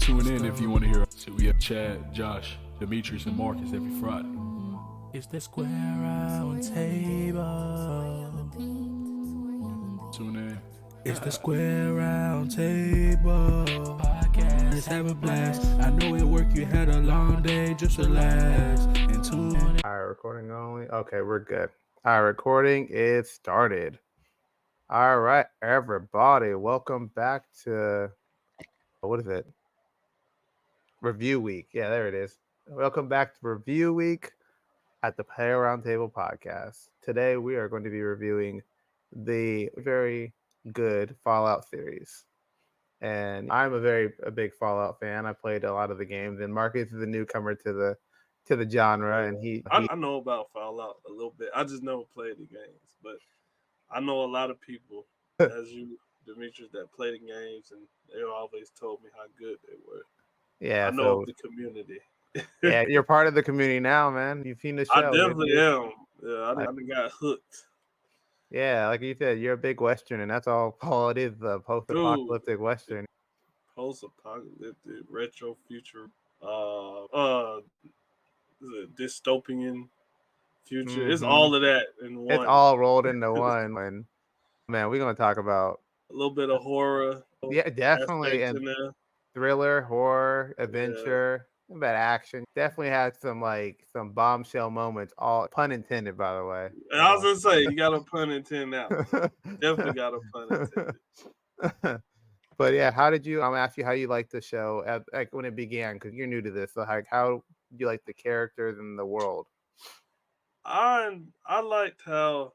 Tune in if you want to hear. So we have Chad, Josh, Dmitri, and Marcus every Friday. It's the Square Round Table. Tune in. It's the Square Round Table podcast. Let's have a blast. I know at work you had a long day. Just relax and tune in. All right, recording only. Okay, we're good. All right, recording is started. All right, everybody, welcome back to what is it? Review week. Yeah, there it is. Welcome back to Review Week at the Player Roundtable podcast. Today we are going to be reviewing the very good Fallout series. And I'm a big Fallout fan. I played a lot of the games, and Marcus is a newcomer to the genre, and I know about Fallout a little bit. I just never played the games, but I know a lot of people, as you, Demetrius, that play the games, and they always told me how good they were. Yeah, I know of the community. Yeah, you're part of the community now, man. You've seen the show. I definitely am. Yeah, I got hooked. Yeah, like you said, you're a big Western, and that's all it is, the post-apocalyptic Western. Post-apocalyptic, retro future, dystopian future. Mm-hmm. It's all of that in one. It's all rolled into one. And man, we're gonna talk about a little bit of horror. Yeah, definitely, and thriller, horror, adventure, about action. Definitely had some bombshell moments. All pun intended, by the way. I was gonna say you got a pun intended now. Definitely got a pun intended. But yeah, how did you? I'm gonna ask you how you liked the show, like when it began, because you're new to this. So how do you like the characters and the world? I liked how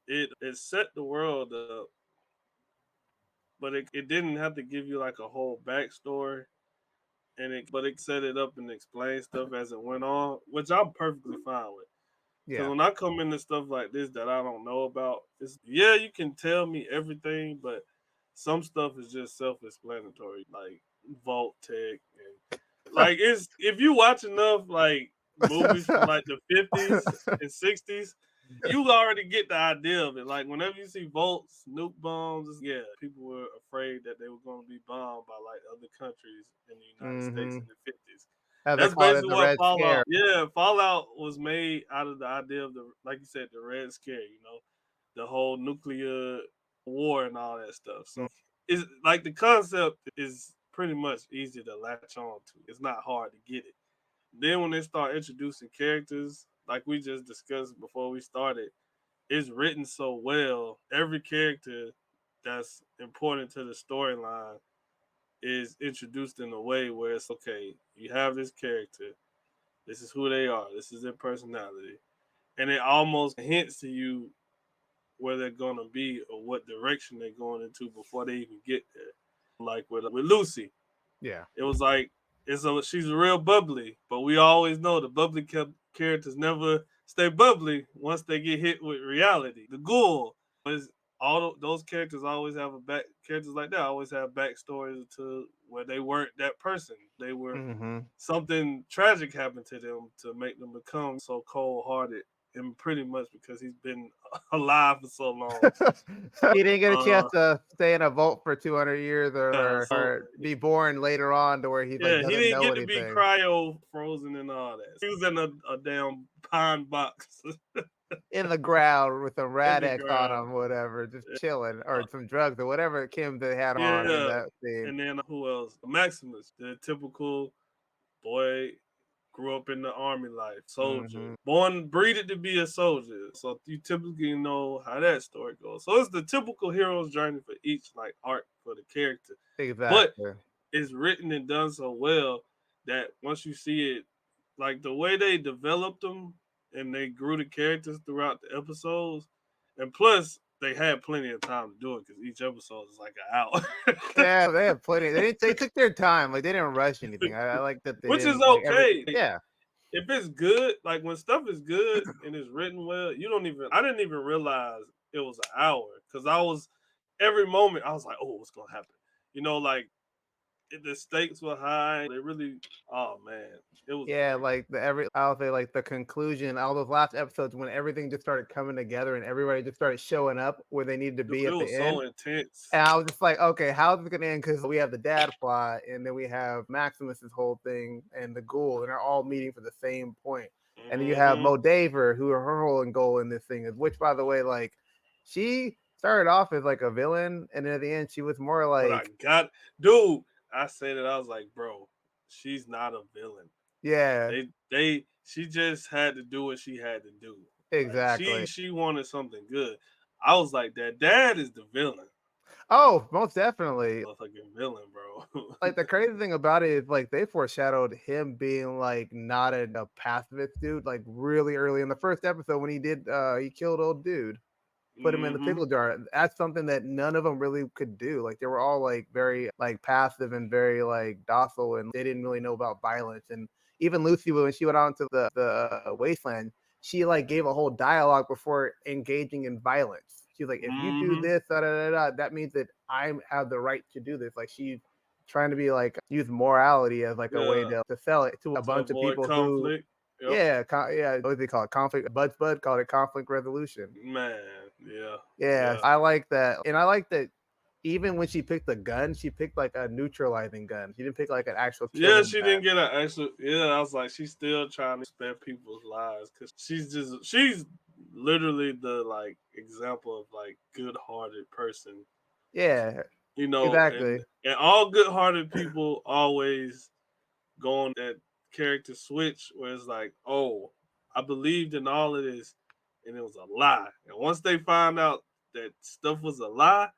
it set the world up, but it didn't have to give you like a whole backstory, but it set it up and explained stuff as it went on, which I'm perfectly fine with. Because when I come into stuff like this that I don't know about, you can tell me everything, but some stuff is just self-explanatory, like vault tech and like if you watch enough like movies from like the 50s and 60s, you already get the idea of it. Like whenever you see vaults, nuke bombs, people were afraid that they were going to be bombed by like other countries in the United States in the 50s. That's basically what Fallout. Yeah, Fallout was made out of the idea of like you said, the Red Scare. The whole nuclear war and all that stuff. So it's like the concept is pretty much easy to latch on to. It's not hard to get it. Then when they start introducing characters, like we just discussed before we started, it's written so well. Every character that's important to the storyline is introduced in a way where it's okay, you have this character, this is who they are, this is their personality, and it almost hints to you where they're gonna be or what direction they're going into before they even get there. Like with Lucy, it was like she's real bubbly, but we always know the bubbly characters never stay bubbly once they get hit with reality. The Ghoul is all those characters always have characters like that always have backstories to where they weren't that person. They were something tragic happened to them to make them become so cold-hearted, and pretty much because he's been alive for so long. He didn't get a chance to stay in a vault for 200 years or be born later on to where he doesn't he didn't know get anything. To be cryo frozen and all that. He was in a damn pine box. In the ground with a Rad-X on him, whatever, just chilling, or some drugs or whatever Kim they had on in that scene. And then who else? Maximus, the typical boy, grew up in the army life, soldier, born, breeded to be a soldier. So you typically know how that story goes. So it's the typical hero's journey for each like arc for the character. Exactly. But it's written and done so well that once you see it, like the way they developed them and they grew the characters throughout the episodes, and plus they had plenty of time to do it because each episode is like an hour. Yeah, they have plenty. They took their time. Like they didn't rush anything. I like that. Which is okay. Yeah. If it's good, like when stuff is good and it's written well, I didn't even realize it was an hour because every moment I was like, oh, what's gonna happen? Like the stakes were high. They really, oh man, it was Yeah, great. like I'll say like the conclusion, all those last episodes when everything just started coming together and everybody just started showing up where they needed to Dude, be it at the was end. so intense. And I was just like, okay, how's this gonna end? Because we have the dad plot, and then we have Maximus's whole thing and the ghoul, and they're all meeting for the same point. And then you have Hmm. Modaver, who her whole goal in this thing is, which by the way, like she started off as like a villain, and then at the end she was more But I like, got, dude, I said it. I was like, bro, she's not a villain. yeah, She just had to do what she had to do. Like exactly. she wanted something good. I was like, that dad is the villain. Oh, most definitely. Motherfucking villain, bro. Like the crazy thing about it is like they foreshadowed him being like not a pacifist dude, like really early in the first episode when he killed old dude, put him in the Hmm. pickle jar. That's something that none of them really could do. Like they were all like very like passive and very like docile, and they didn't really know about violence. And even Lucy, when she went out into the wasteland, she like gave a whole dialogue before engaging in violence. She's like, if you do Hmm. this, that means that I have the right to do this. Like she's trying to be like use morality as like a way Yeah. to sell it to a To bunch of avoid people who, conflict. Yep. yeah, yeah, what do they call it? Conflict. Bud called it conflict resolution. Man. Yeah. Yeah, Yeah. I like that. And I like that even when she picked the gun, she picked like a neutralizing gun. She didn't pick like an actual Yeah, killing she gun. didn't get an actual. Yeah, I was like, she's still trying to spare people's lives because she's literally the like example of like good-hearted person, Yeah, you know, exactly. and all good-hearted people always go on that character switch where it's like, oh, I believed in all of this, and it was a lie, and once they find out that stuff was a lie,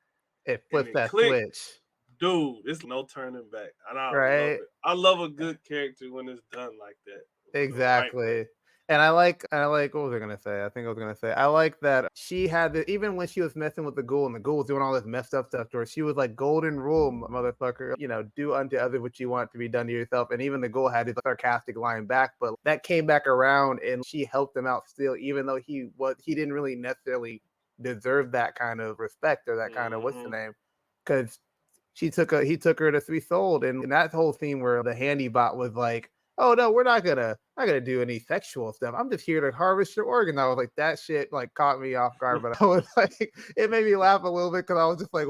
It and flips it that clicked, switch, dude, it's no turning back. And I love right? it. I love a good character when it's done like that, the right way. Exactly. And I like, what was I gonna say? I think I was gonna say I like that she had even when she was messing with the ghoul and the ghoul was doing all this messed up stuff to her, she was like golden rule, motherfucker, do unto others what you want to be done to yourself. And even the ghoul had his sarcastic line back, but that came back around and she helped him out still, even though he didn't really necessarily deserve that kind of respect or that kind of what's the Hmm. name? Because he took her to be sold, and that whole theme where the handy bot was like, oh no, we're not gonna do any sexual stuff. I'm just here to harvest your organ. I was like, that shit like caught me off guard, but I was like, it made me laugh a little bit because I was just like,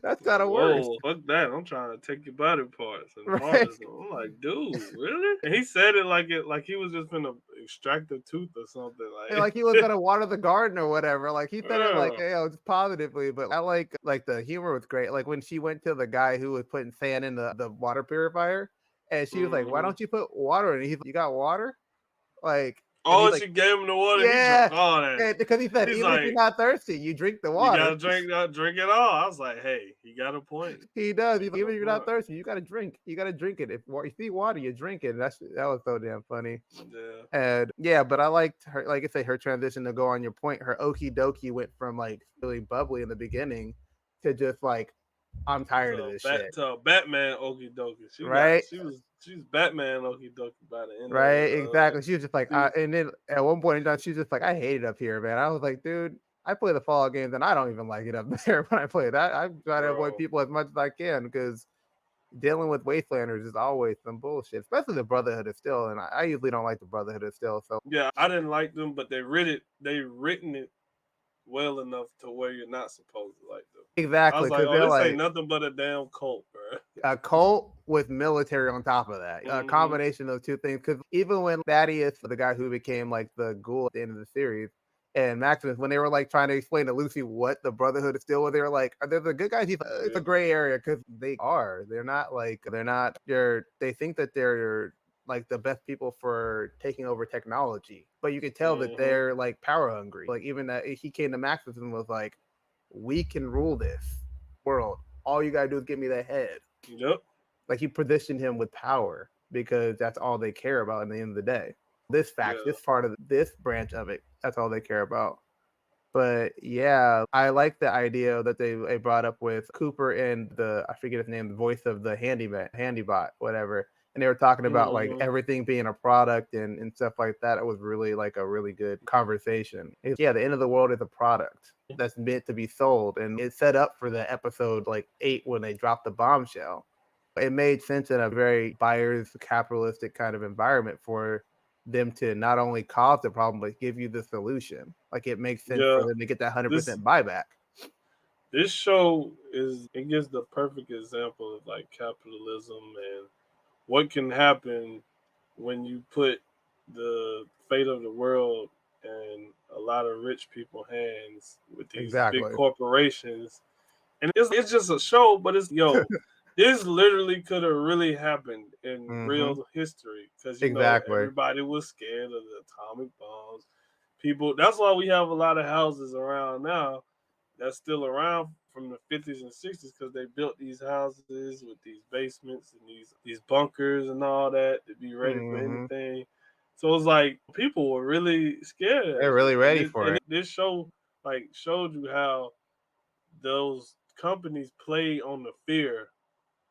that's kind Like, of worse, whoa, fuck that. I'm trying to take your body parts and right? harvest them. I'm like, dude, really? And he said it like he was just gonna extract a tooth or something. And Like, like he was gonna water the garden or whatever. Like he said it like, yeah. just positively, but I like the humor was great. Like when she went to the guy who was putting sand in the water purifier, and she was like, why Hmm. don't you put water in it? He's like, you got water? Like, and he's Oh, like, she gave him the water. He yeah, drank all that. and because he said, He's even if you're like, not thirsty, you drink the you water. gotta drink it all. I was like, hey, he got a point. He does. He He's like, got a even if you're not point. thirsty, you gotta drink. You gotta drink it. If you see water, you drink it. That was so damn funny. Yeah. And yeah, but I liked her, like I say, her transition to go on your point. Her okie dokie went from like really bubbly in the beginning to just like, I'm tired of this shit. To a Batman Okie dokie. Right? She's Batman Okie dokie by the end of Right? the Exactly. She was just like, season. and then at one point in time, she was just like, I hate it up here, man. I was like, dude, I play the Fallout games and I don't even like it up there when I play it. I try to avoid Bro. people as much as I can because dealing with Wastelanders is always some bullshit, especially the Brotherhood of Steel. And I usually don't like the Brotherhood of Steel. So Yeah, I didn't like them, but they written it well enough to where you're not supposed to like them. I exactly, was like, because oh, they're this ain't like nothing but a damn cult, bro. a cult with military on top of that. A Hmm. combination of two things. Because even when Thaddeus, the guy who became like the ghoul at the end of the series, and Maximus, when they were like trying to explain to Lucy what the Brotherhood is still, they were like, "Are they the good guys?" He's like, it's a Yeah. gray area because they are. They're not like they're not. They think that they're like the best people for taking over technology, but you can tell that Hmm. they're like power hungry. Like even that he came to Maximus and was like, "We can rule this world. All you gotta do is give me that head." Yep. Like he positioned him with power because that's all they care about in the end of the day. This fact, Yeah. this part of this branch of it, that's all they care about. But yeah, I like the idea that they brought up with Cooper and I forget his name, the voice of the handybot, whatever. And they were talking about like Hmm. everything being a product and stuff like that. It was really like a really good conversation. Yeah, the end of the world is a product that's meant to be sold. And it's set up for the episode like 8 when they dropped the bombshell. It made sense in a very buyer's capitalistic kind of environment for them to not only cause the problem but give you the solution. Like it makes sense Yeah, for them to get that this 100% buyback. this show it gives the perfect example of like capitalism and what can happen when you put the fate of the world in a lot of rich people hands with these big Exactly. corporations. And it's just a show, but it's yo, this literally could have really happened in Hmm. real history because Exactly. everybody was scared of the atomic bombs. People, that's why we have a lot of houses around now that's still around from the 50s and 60s because they built these houses with these basements and these bunkers and all that to be ready for Hmm. anything. So it's like people were really scared of They're that really shit. ready for it. This show like showed you how those companies play on the fear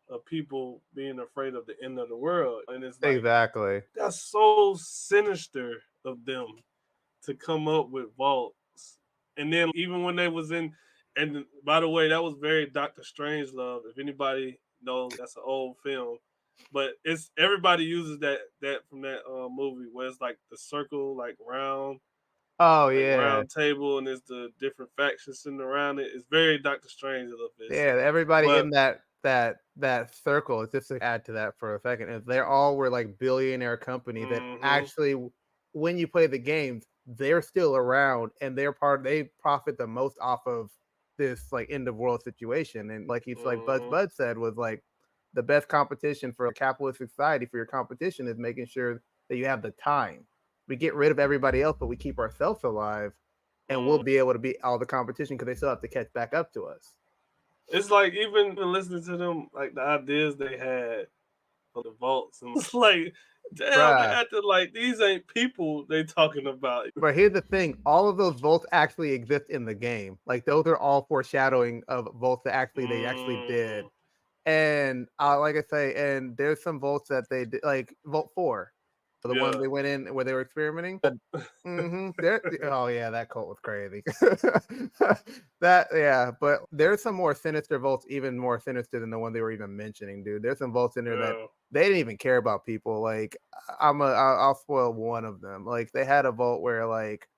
of people being afraid of the end of the world. And it's like Exactly. that's so sinister of them to come up with vaults. And then even when they was in, and by the way, that was very Doctor Strangelove. If anybody knows, that's an old film, but it's everybody uses that from that movie where it's like the circle, Oh yeah. round table, and there's the different factions sitting around it. It's very Doctor Strangelove. Yeah, everybody But in that circle, just to add to that for a second, is they all were like billionaire company that mm-hmm, actually, when you play the games, they're still around and they profit the most off of this like end of world situation. And like he's like mm-hmm, Bud said was like the best competition for a capitalist society for your competition is making sure that you have the time. We get rid of everybody else, but we keep ourselves alive, and we'll mm. be able to beat all the competition because they still have to catch back up to us. It's like even listening to them, like the ideas they had for the vaults, and it's like, damn, they Bruh. acted like these ain't people they talking about. But here's the thing: all of those volts actually exist in the game. Like those are all foreshadowing of volts that actually they actually did. Mm, And like I say, and there's some volts that they did, like Volt 4, the one yeah. they went in where they were experimenting. Mm-hmm. Oh yeah, that cult was crazy. That yeah, but there's some more sinister volts, even more sinister than the one they were even mentioning, dude. There's some volts in there that Yeah. they didn't even care about people. Like I'll spoil one of them. Like they had a vault where like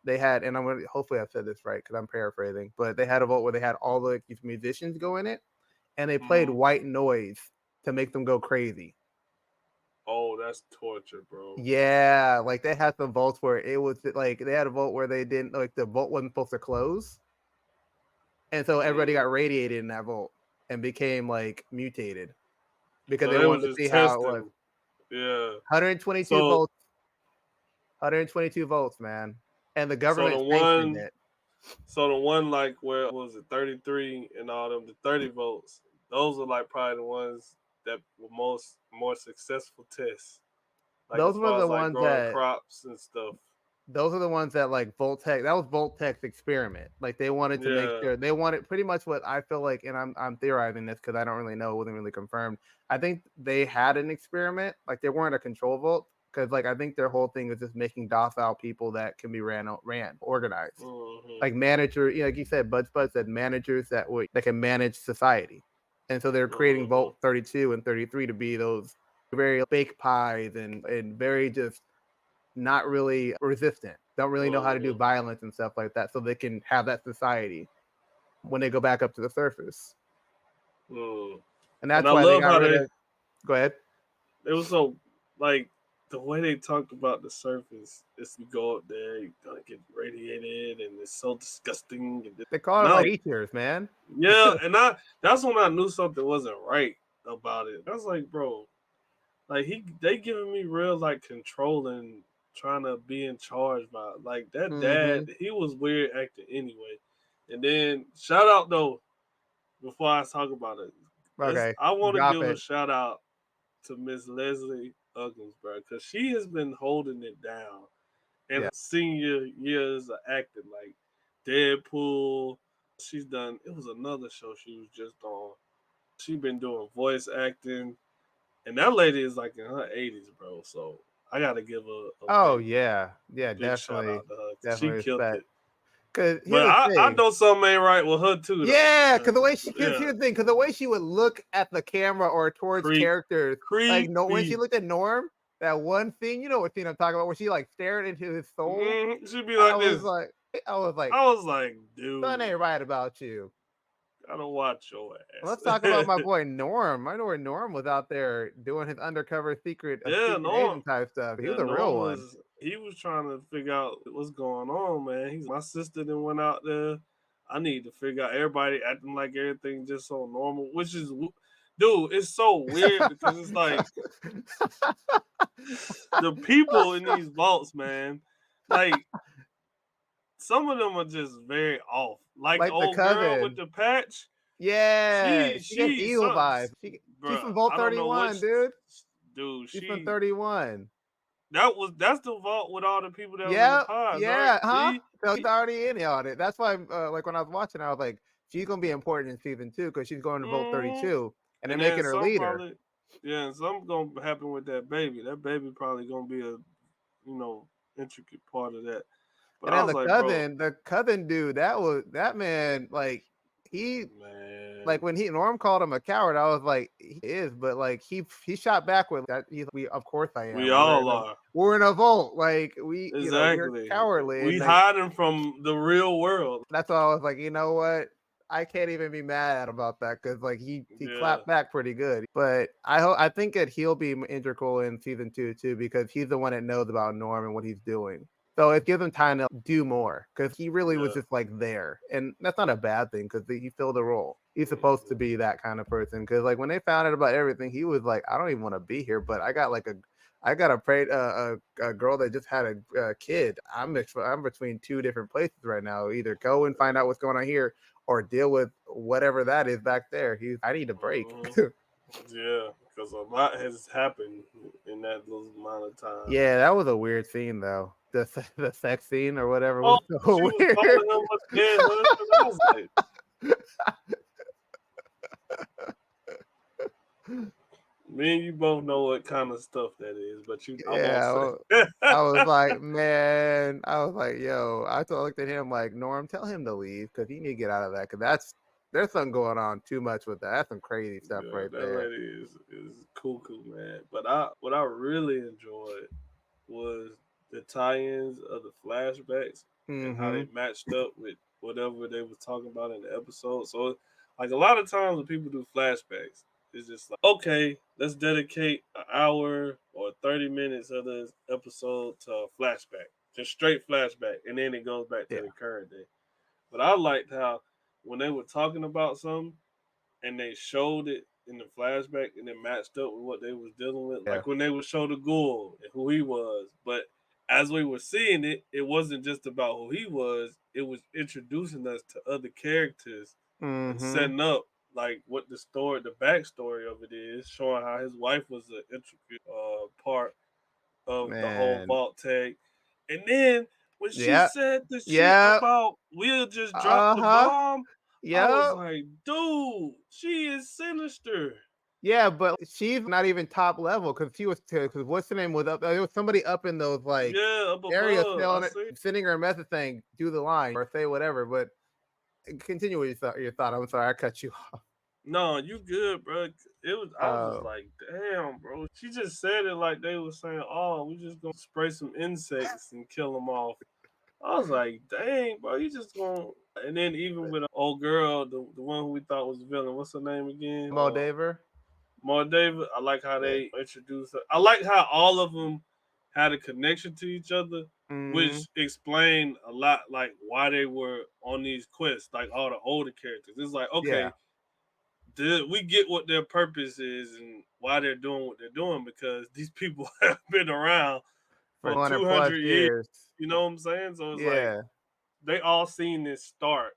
they had, and I'm gonna hopefully I've said this right because I'm paraphrasing, but they had a vault where they had all the these musicians go in it, and they played Mm. white noise to make them go crazy. Oh, that's torture, bro. Yeah, like they had some vaults where it was like they had a vault where they didn't like the vault wasn't supposed to close, and so everybody Mm. got radiated in that vault and became like mutated because So they they was wanted to just see how it was. testing. Yeah. 122 So volts, 122 volts, man, and the so the government sanctioned one it. so the one like where was it 33 and all them the 30 volts. Those are like probably the ones that were more successful tests. Like Those as were far as the like ones growing that crops and stuff. those are the ones that like Voltec. That was Voltec's experiment. Like they wanted to make Yeah. sure they wanted pretty much what I feel like, and I'm theorizing this because I don't really know. It wasn't really confirmed. I think they had an experiment. Like they weren't a control vault because like I think their whole thing was just making docile people that can be ran organized. Hmm. Like manager, you know, like you said, Bud said managers that can manage society, and so they're creating Hmm. Vault 32 and 33 to be those very fake pies and very just not really resistant, don't really know how to do Hmm. violence and stuff like that, so they can have that society when they go back up to the surface. Hmm. And And that's I why they love got how rid of. Go ahead. it was so like the way they talked about the surface. Is you go up there, you're gonna get radiated, and it's so disgusting. They call And it I like was, features, man. yeah, and I that's when I knew something wasn't right about it. I was like, bro, like they giving me real like controlling, trying to be in charge by like that dad. Mm-hmm. He was weird acting anyway. And then shout out though before I talk about it, Okay, I want to drop give a it. shout out to Miss Leslie Uggams, bro, because she has been holding it down. And Yeah. senior years of acting, like Deadpool, she's done. It was another show she was just on. She been doing voice acting, and that lady is like in her 80s, bro. So I gotta give a Oh big yeah, yeah, shout definitely, out to her. She definitely killed respect. it. Because But here's the I thing. know something ain't right with her too. Though. Yeah, because the way here's yeah, the thing, because the way she would look at the camera or towards characters, like no, when she creepy. looked at Norm, that one scene, you know what scene I'm talking about, where she like stared into his soul. She'd be I like was this. like, I was like, I was like, dude, something ain't right about you. gotta watch your Let's ass. talk about my boy Norm. I know where Norm was out there doing his undercover secret yeah, secret Norm. agent type stuff. He Yeah, was a real one. he was trying to figure out what's going on, man. My sister then went out there. I need to figure out everybody acting like everything just so normal, which is, dude, it's so weird because it's like the people in these vaults, man, like some of them are just very off. Like the Like the old girl with cousin. the patch, Yeah, she gets she's evil some, vibes. She's bruh. from Vault I don't know 31, which dude. dude. She's from 31. That's the vault with all the people that was in the Yeah, pods, right? yeah, huh? See, So she's already in on it. That's why, like when I was watching, I was like, she's gonna be important in season 2 because she's going to Vault hmm 32, and they're and then making her some leader. probably, yeah, and something gonna happen with that baby. That baby probably gonna be a intricate part of that. But And I then was like, bro, the cousin dude, that man, like he, man, like when Norm called him a coward, I was like, he is, but like he shot back with that. We, of course I we am. all are. We're in a vault. Like you're Exactly. cowardly, We and like hiding from the real world. that's why I was like, you know what? I can't even be mad about that because like he Yeah. clapped back pretty good. But I think that he'll be integral in season 2 too because he's the one that knows about Norm and what he's doing. So it gives him time to do more because he really was Yeah. just like there, and that's not a bad thing because he filled a role. He's supposed to be that kind of person because like when they found out about everything, he was like, I don't even want to be here, but I got a girl that just had a kid. I'm between two different places right now. Either go and find out what's going on here, or deal with whatever that is back there. I need a break. Yeah, because a lot has happened in that little amount of time. Yeah, that was a weird scene though. The sex scene or whatever Oh, was so she was weird. calling him a dead husband. I was like, me and you both know what kind of stuff that is, but I won't Yeah, say. I was like, man, I was like, yo, looked at him like, Norm, tell him to leave because he need to get out of that because there's something going on too much with that. That's some crazy stuff Yeah, right that there. lady is cuckoo, man. But what I really enjoyed was the tie-ins of the flashbacks and how Mm-hmm. they matched up with whatever they was talking about in the episode. So, like a lot of times when people do flashbacks, it's just like, okay, let's dedicate an hour or 30 minutes of this episode to a flashback, just straight flashback, and then it goes back to Yeah. the current day. But I liked how when they were talking about something and they showed it in the flashback and it matched up with what they was dealing with. Yeah. Like when they would show the ghoul and who he was. But as we were seeing it, it wasn't just about who he was. It was introducing us to other characters and Mm-hmm. setting up like what the backstory of it is, showing how his wife was an intricate part of the whole Man. vault tag. And then when she Yeah. said the shit Yeah. about we'll just drop the Uh-huh. bomb, I was Yep. like, dude, she is sinister. Yeah, but she's not even top level because because what's the name was up there was somebody up in those like Yeah, up areas above. I telling it, see. sending her a message saying, do the line or say whatever. But continue with your thought. I'm sorry, I cut you off. No, you good, bro. It was. I was just Oh, like, damn, bro. She just said it like they were saying, "Oh, we just gonna spray some insects and kill them off." I was like, dang, bro, you just gonna. And then even with an old girl, the one who we thought was the villain, what's her name again? Moldaver. Mar David. I like how Yeah. they introduced her. I like how all of them had a connection to each other, Mm-hmm. which explained a lot, like why they were on these quests. Like all the older characters, it's like Yeah. okay, we get what their purpose is and why they're doing what they're doing because these people have been around For for 200 plus 200 years. years. You know what I'm saying? So it's like Yeah. they all seen this start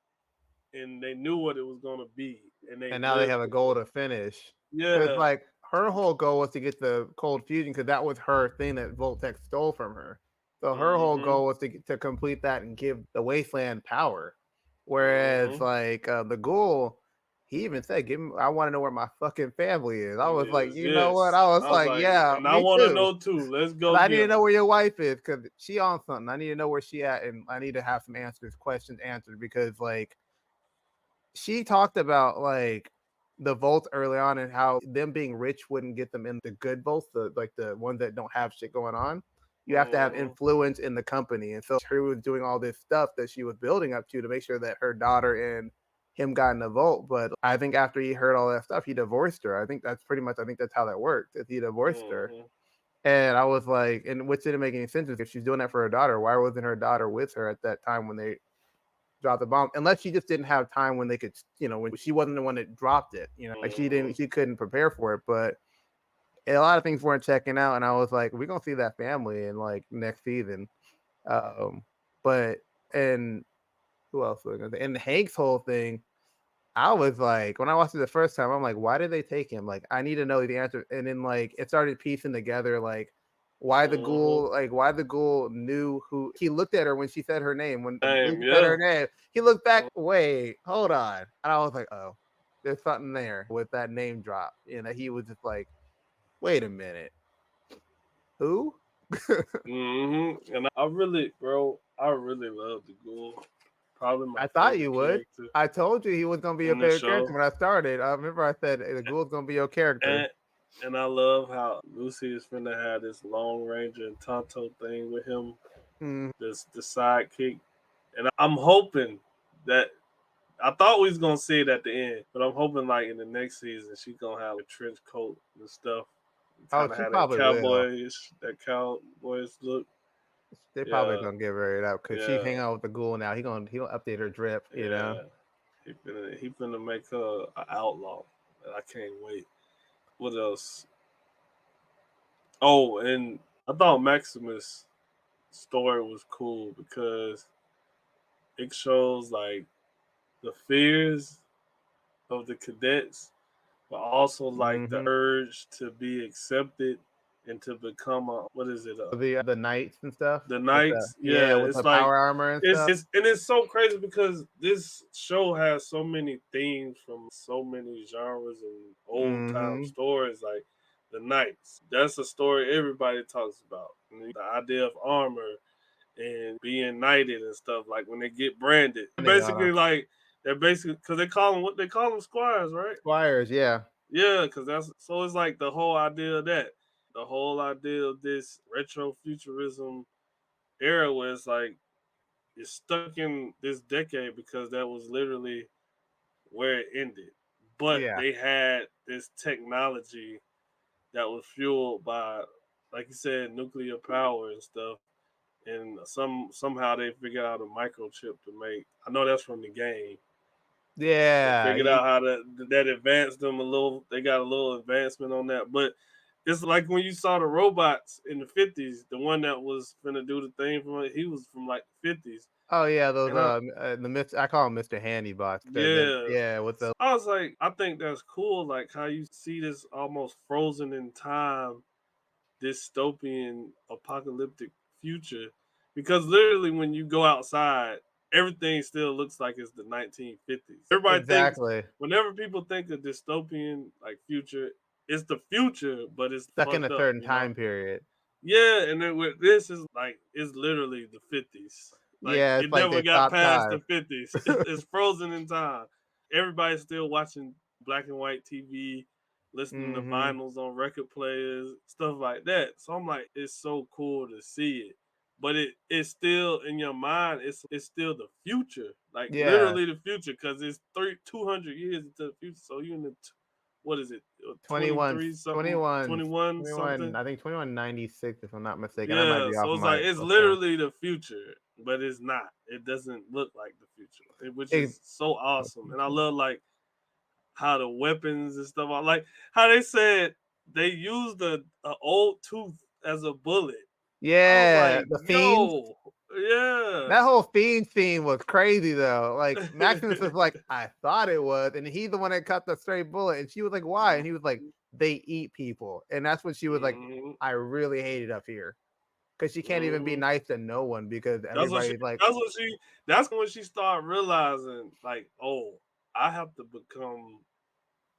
and they knew what it was gonna be and they And now they lived have a it. goal to finish. Because Yeah. like her whole goal was to get the cold fusion because that was her thing that Voltec stole from her. So her whole Mm-hmm. goal was to complete that and give the wasteland power. Whereas Mm-hmm. like the ghoul, he even said, "Give me, I want to know where my fucking family is." I was like, Yes, you know what? yes. I was I was like, like, yeah, and I me want to too. know too. Let's 'Cause go I need to get know her. where your wife is, because she on something. I need to know where she at, and I need to have some questions answered, because like she talked about like the vaults early on and how them being rich wouldn't get them in the good vaults, the ones that don't have shit going on. You have to have Hmm. influence in the company, and so she was doing all this stuff that she was building up to make sure that her daughter and him got in the vault. But I think after he heard all that stuff, he divorced her. I think that's pretty much. I think that's how that worked. Is he divorced her, Hmm. and I was like, and which didn't make any sense. If she's doing that for her daughter, why wasn't her daughter with her at that time when they dropped the bomb? Unless she just didn't have time when they could, when she wasn't the one that dropped it. Like Hmm. she couldn't prepare for it. But a lot of things weren't checking out, and I was like, we're gonna see that family in like next season. Um, but and who else was I gonna say? And Hank's whole thing, I was like, when I watched it the first time, I'm like, why did they take him? Like, I need to know the answer. And then like it started piecing together like Hmm. why the ghoul knew who he looked at her when she said her name. When Damn, Luke said yeah. her name, he looked back, wait, hold on. And I was like, oh, there's something there with that name drop. And he was just like, wait a minute, who? And I really, bro, I really love the Ghoul. Probably my I thought favorite you would. character I told you he was gonna be your in the favorite character show. when I started. I remember I said the ghoul's gonna be your character. And and I love how Lucy is finna have this Long Ranger and Tonto thing with him, Mm. this the sidekick. And I'm hoping that I thought we was gonna see it at the end, but I'm hoping like in the next season she's gonna have a trench coat and stuff. Oh, Kind of she have that probably will. cowboyish look. They're probably Yeah, gonna give her it up because she's yeah, hanging out with the ghoul now. He'll update her drip, you know. yeah. He finna make her an outlaw. And I can't wait. What else? Oh, and I thought Maximus' story was cool because it shows like the fears of the cadets, but also like the Hmm. urge to be accepted and to become a what is it? The knights and stuff The with knights. yeah, Yeah, with it's the like power armor and stuff. it's so crazy because this show has so many themes from so many genres and old time Hmm. stories. Like the knights, that's a story everybody talks about. And the idea of armor and being knighted and stuff. Like when they get branded, They basically like they're basically because they call them what they call them squires, right? squires, yeah, Yeah, because that's so it's like the whole idea of that, the whole idea of this retro futurism era where it's like it's stuck in this decade because that was literally where it ended. But yeah, they had this technology that was fueled by, like you said, nuclear power and stuff. And somehow they figured out a microchip to make. I know that's from the game. They yeah. figured out how that advanced them a little. They got a little advancement on that, but it's like when you saw the robots in the 50s, the one that was finna do the thing from it, he was from like the 50s. Oh yeah, those And I call them Mr. Handy bots. yeah, Yeah, with the I was like, I think that's cool, like how you see this almost frozen in time dystopian apocalyptic future, because literally when you go outside everything still looks like it's the 1950s. Everybody thinks exactly whenever people think of dystopian like future, it's the future but it's stuck in fucked a up, certain time period. yeah. And then with this is like it's literally the 50s, like Yeah, it's it like never they got stopped past time. the 50s. It's frozen in time. Everybody's still watching black and white TV, listening to Hmm. vinyls on record players, stuff like that. So I'm like, it's so cool to see it. But it's still in your mind, it's still the future. Like Yeah, literally the future, because it's 200 years into the future. So you're in the what is it, 21, 23 something, 21, 21 21. something. I think 2196, if I'm not mistaken. I might Yeah, be off so it's like my it's phone. literally the future, but it's not. It doesn't look like the future, which Ex- is so awesome. And I love like how the weapons and stuff are like how they said they used a old tooth as a bullet. I was Yeah, like, the fiends. yo, yeah. That whole fiend scene was crazy though. Like Maximus was like, I thought it was, and he's the one that cut the straight bullet, and she was like, why? And he was like, they eat people, and that's when she was like, Hmm. I really hate it up here because she can't even be Hmm. nice to no one because That's what she. everybody's like, That's what she. That's when she started realizing, like, oh. I have to become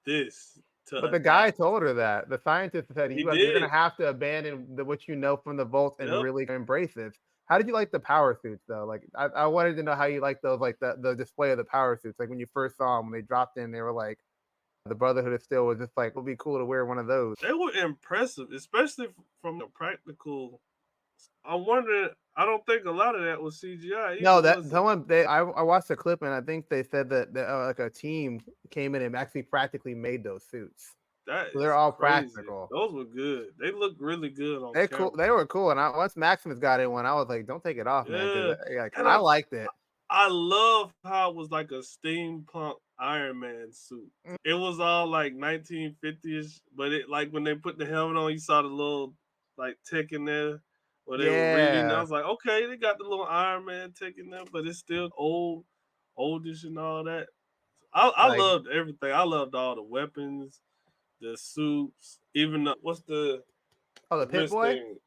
this to But the guy adapt. told her that. The scientist said He you're gonna did. have to abandon what you know from the vault and Yep. really embrace this. How did you like the power suits though? Like I wanted to know how you like those, like the display of the power suits. Like when you first saw them, when they dropped in, they were like the Brotherhood of Steel was just like, it would be cool to wear one of those. They were impressive, especially from the practical. I'm wondering. I don't think a lot of that was CGI either, No, that was it? someone I watched the clip and I think they said that like a team came in and actually practically made those suits. That So they're is all crazy. practical. Those were good. They looked really good on They cool. camera. They were cool. And once Maximus got in one, I was like, "Don't take it off, man," because Yeah, like and I liked it. I love how it was like a steampunk Iron Man suit. Mm, It was all like 1950ish, but it like when they put the helmet on, you saw the little like tech in there where they were reading. I yeah, was like, okay, they got the little Iron Man tech in there, but it's still oldish and all that. I like loved everything. I loved all the weapons, the suits, even what's oh, the the Pit wrist Boy. thing.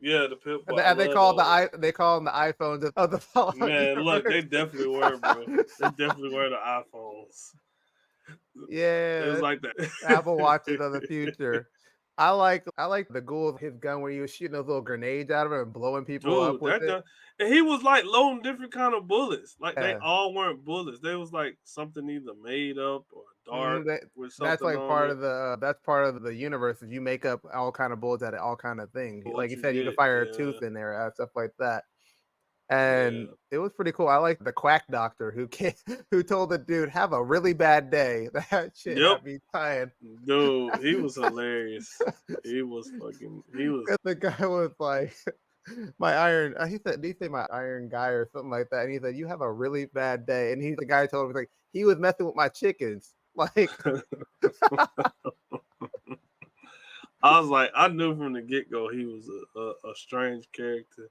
Yeah, the pip boy. I They love call all they call them the iPhones of the Fallout Man, look, they universe. definitely were, bro. They definitely were the iPhones. It was Yeah, like that. Apple Watches of the future. I like the ghoul his gun where he was shooting those little grenades out of it and blowing people up Dude, with that it. guy, and he was like loading different kind of bullets. Like they Yeah. all weren't bullets. They was like something either made up or dark with That's something like on part it. of that's part of the universe. Is you make up all kind of bullets out of all kind of things. Like What you you said, you could get, fire a yeah, tooth in there, stuff like that. yeah, And it was pretty cool. I like the quack doctor who came, who told the dude have a really bad day. That shit yep, had me dying. dude, he was hilarious. He was. Because the guy was like, my iron. He said, "Do you say my iron guy or something like that?" And he said, "You have a really bad day." And the guy told him like he was messing with my chickens. Like, I was like, I knew from the get go he was a strange character.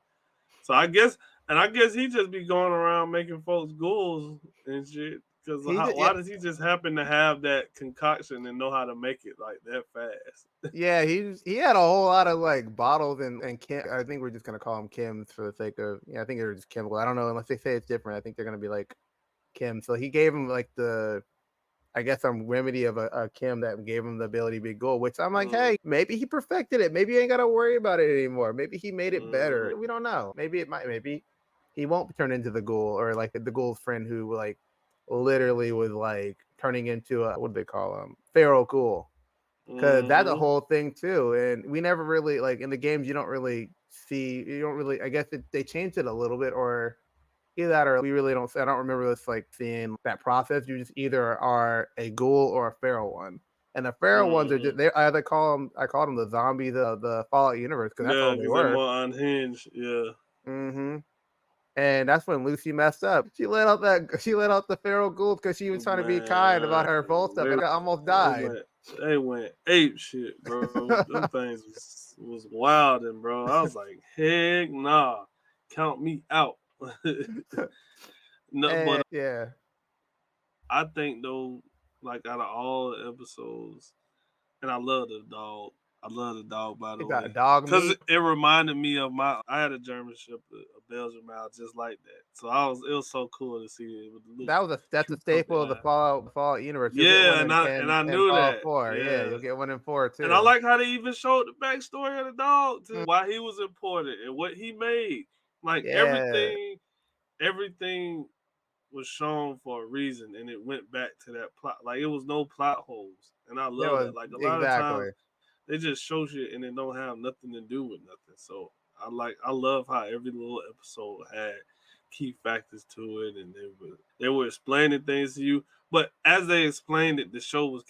So I guess he just be going around making folks ghouls and shit. Because yeah, why does he just happen to have that concoction and know how to make it like that fast? yeah. He had a whole lot of like bottles and I think we're just gonna call them Kims for the sake of I think they're just chemical. I don't know unless they say it's different. I think they're gonna be like Kim. So he gave him like I guess some remedy of a Kim that gave him the ability to be gold, which I'm like, Mm, hey, maybe he perfected it. Maybe you ain't gotta worry about it anymore. Maybe he made it mm, better. We don't know. Maybe he won't turn into the ghoul or like the ghoul's friend who like literally was like turning into a what do they call him? Feral ghoul. Cause that's a mm, whole thing too. And we never really like in the games you don't really I guess they changed it a little bit or either that or we really don't. I don't remember us like seeing that process. You just either are a ghoul or a feral one, and the feral ones are just mm. they either call them. I called them the zombies of the Fallout universe because that's Yeah, all they because they're were. more unhinged. Yeah. hmm And that's when Lucy messed up. She let out the feral ghouls because she was trying to be kind about Man, her vault stuff they and almost they died. went they went ape shit, bro. Them things was wild, and bro, I was like, heck nah, count me out. No, but And yeah, I think though, like out of all the episodes, and I love the dog. I love the dog, by the it's a way, dog because meat. it reminded me of my. I had a German Shepherd, a Belgian Mouse, just like that. So I was. It was so cool to see it with the little That's a cute puppy staple of the eye. Fallout universe. You'll get one Yeah, and I in knew Fallout that. 4. Yeah, Yeah, you'll get one in 4 and I too. like how they even showed the backstory of the dog too, why he was important and what he made. Like Yeah, everything was shown for a reason, and it went back to that plot. Like it was no plot holes, and I there love was that. Like a lot of times exactly. they just show shit and it don't have nothing to do with nothing. So I love how every little episode had key factors to it, and they were explaining things to you. But as they explained it, the show was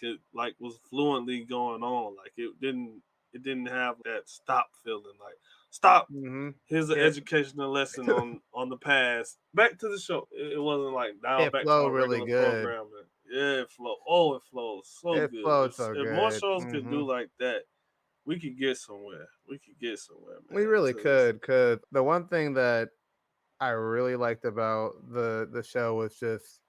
fluently going on. Like it didn't have that stop feeling. Like stop. hmm Here's an Yeah, educational lesson on the past. Back to the show. It wasn't like now it back to flowed our really regular good. programming. Yeah, it flow. Oh, it flows so It good. flowed so If more good. shows could do like that, we could get somewhere. We could get somewhere, We man. really Cause could. Cause the one thing that I really liked about the show was just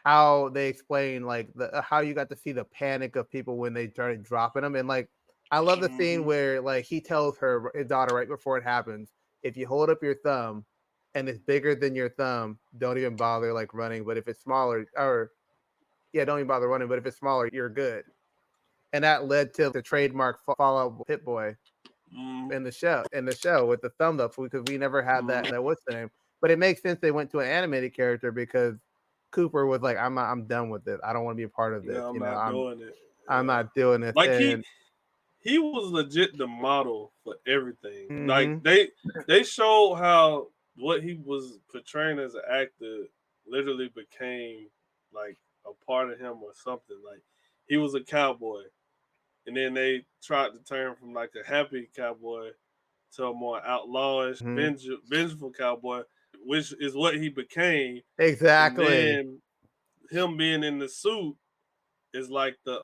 how they explain like the how you got to see the panic of people when they started dropping them and like I love the scene mm-hmm. where like he tells his daughter right before it happens if you hold up your thumb and it's bigger than your thumb don't even bother like running but if it's smaller or yeah, don't even bother running. But if it's smaller, you're good. And that led to the trademark Fallout Hit Boy in the show with the thumb up, because we never had that what's the name. But it makes sense they went to an animated character because Cooper was like, I'm done with this. I don't want to be a part of this. Yeah, I'm not doing it. I'm not doing this. Like And he was legit the model for everything. Like mhm. they showed how what he was portraying as an actor literally became like a part of him or something. Like he was a cowboy, and then they tried to turn from like a happy cowboy to a more outlawish, Mhm. vengeful cowboy, which is what he became. And Exactly. then him being in the suit is like the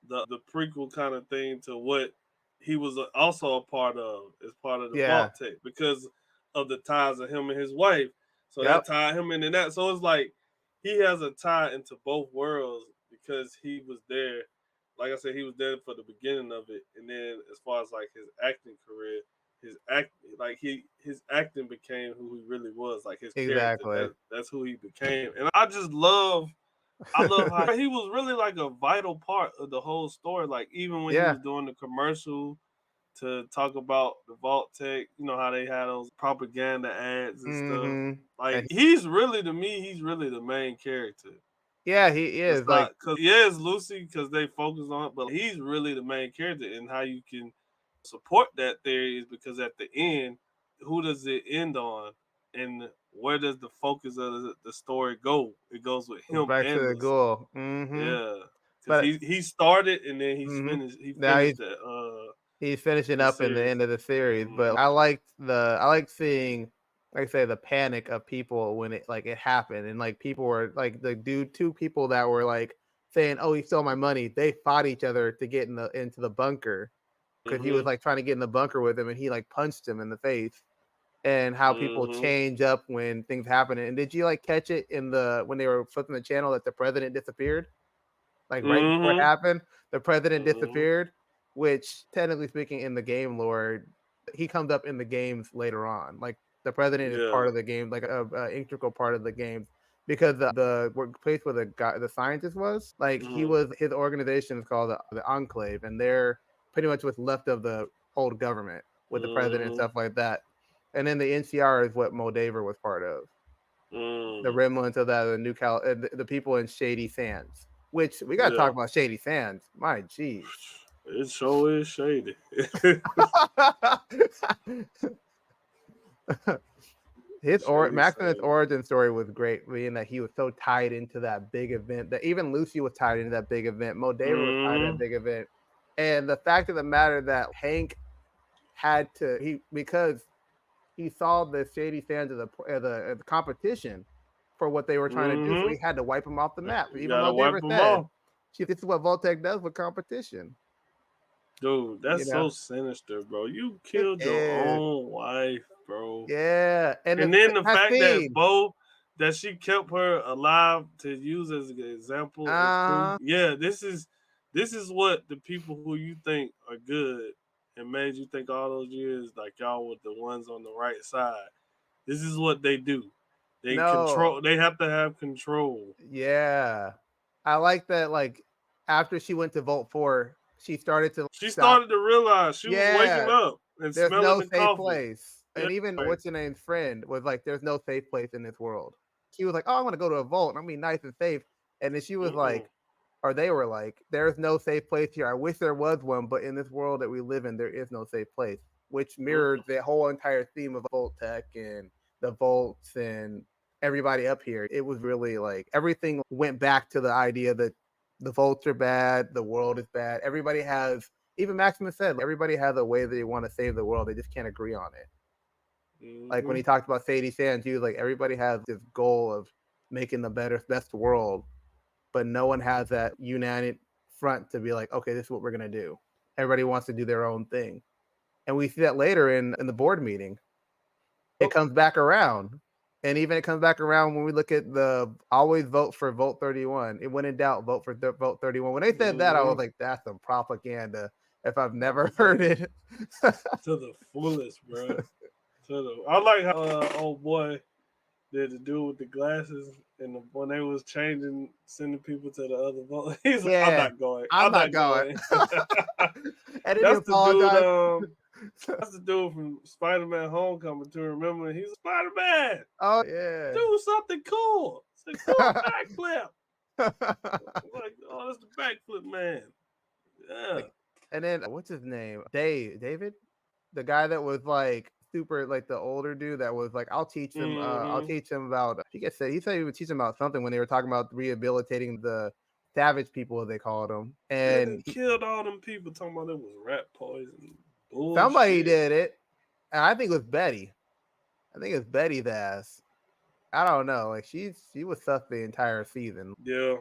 prequel kind of thing to what he was also a part of as part of the Yeah. Vault Tech because of the ties of him and his wife. So Yep. that tied him into that. So it's like he has a tie into both worlds because he was there. Like I said, he was there for the beginning of it, and then as far as like his acting career, his acting became who he really was, like his character. Exactly. That's who he became, and I love how he was really like a vital part of the whole story. Like even when he Yeah. was doing the commercial to talk about the Vault Tech, you know how they had those propaganda ads and stuff. Mhm. Like And he's really the main character. yeah, he It's is like not because yeah, it's Lucy because they focus on it, but he's really the main character. And how you can support that theory is because at the end, who does it end on, and where does the focus of the story go? It goes with him back to and the Lucy. goal. Mhm. Yeah, because But he started and then mhm. he Now finished that he's finishing the up in the series. end of the series. But Mm-hmm. I like seeing, like I say, the panic of people when it happened, and like people were like two people that were like saying, "Oh, he stole my money." They fought each other to get into the bunker because he was Mm-hmm. like trying to get in the bunker with him, and he like punched him in the face. And how people Mm-hmm. change up when things happen. And did you like catch it in the when they were flipping the channel that the president disappeared? Like right before it Mm-hmm. happened, the president Mm-hmm. disappeared, which technically speaking in the game lore, he comes up in the games later on. Like the president is Yeah. part of the game, like a integral part of the games. Because the place where the scientist was, like Mm-hmm. his organization is called the Enclave, and they're pretty much what's left of the old government with the president and Mm-hmm. stuff like that. And then the NCR is what Moldaver was part of. The Mm. remnants of that, the people in Shady Sands, which we got to Yeah. talk about Shady Sands. My jeez. It sure is shady. Shady Maximus' side. origin story was great, being that he was so tied into that big event that even Lucy was tied into that big event. Moldaver was tied to that Mm-hmm. big event, and the fact of the matter that Hank had to because he saw the Shady Sands as the competition for what they were trying to do, so Mm-hmm. he had to wipe him off the map. You Even gotta wipe Moldaver them said, off. "See, this is what Voltec does with competition." Dude, You that's know, so sinister, bro. You it killed your is. own wife, bro. Yeah, and And then the that fact that scene. that she kept her alive to use as an example and proof. Uh Yeah, this is what the people who you think are good and made you think all those years like y'all were the ones on the right side. This is what they do. They no, control. They have to have control. yeah, I like that. Like after she went to Vault 4, she started to She stop. started to realize she was waking Yeah, up and there's smelling no the safe coffee. place. Yeah, And even like, what's your name's friend was like, "There's no safe place in this world." She was like, "Oh, I'm gonna go to a vault and I'm gonna be nice and safe." And then she was mm-mm, like, or they were like, "There's no safe place here. I wish there was one, but in this world that we live in, there is no safe place." Which mirrored mm-mm, the whole entire theme of Vault Tech and the vaults and everybody up here. It was really like everything went back to the idea that the vaults are bad, the world is bad. Everybody has, even Maximus said, everybody has a way they want to save the world. They just can't agree on it. Like when mm-hmm. he talked about Sadie Sands, he was like, everybody has this goal of making the best world, but no one has that united front to be like, okay, this is what we're gonna do. Everybody wants to do their own thing, and we see that later in the board meeting. It comes back around, and even it comes back around when we look at the always vote for Vote 31. It when in doubt, vote for Vote 31. When they said that, I was Mm-hmm. like, that's some propaganda. If I've never heard it. To the fullest, bro. I like how old boy Did the dude with the glasses and when they was changing, sending people to the other vault. He's like, I'm Yeah, not going. I'm I'm not not going. going. And then he That's the dude. apologized. That's the dude from Spider-Man: Homecoming. To remember, he's a Spider-Man. Oh yeah. Do something cool. Say, do a backflip. Like, oh, that's the backflip man. Yeah. And then what's his name? David, the guy that was like super, like the older dude that was like, I'll teach him. I'll Mm-hmm. teach him about. He said he would teach him about something when they were talking about rehabilitating the savage people, as they called them. Yeah, And they killed all them people talking about it was rat poison. somebody Bullshit. did it, and I think it was Betty. I think it's Betty's ass. I don't know. Like she was sus the entire season. Yeah.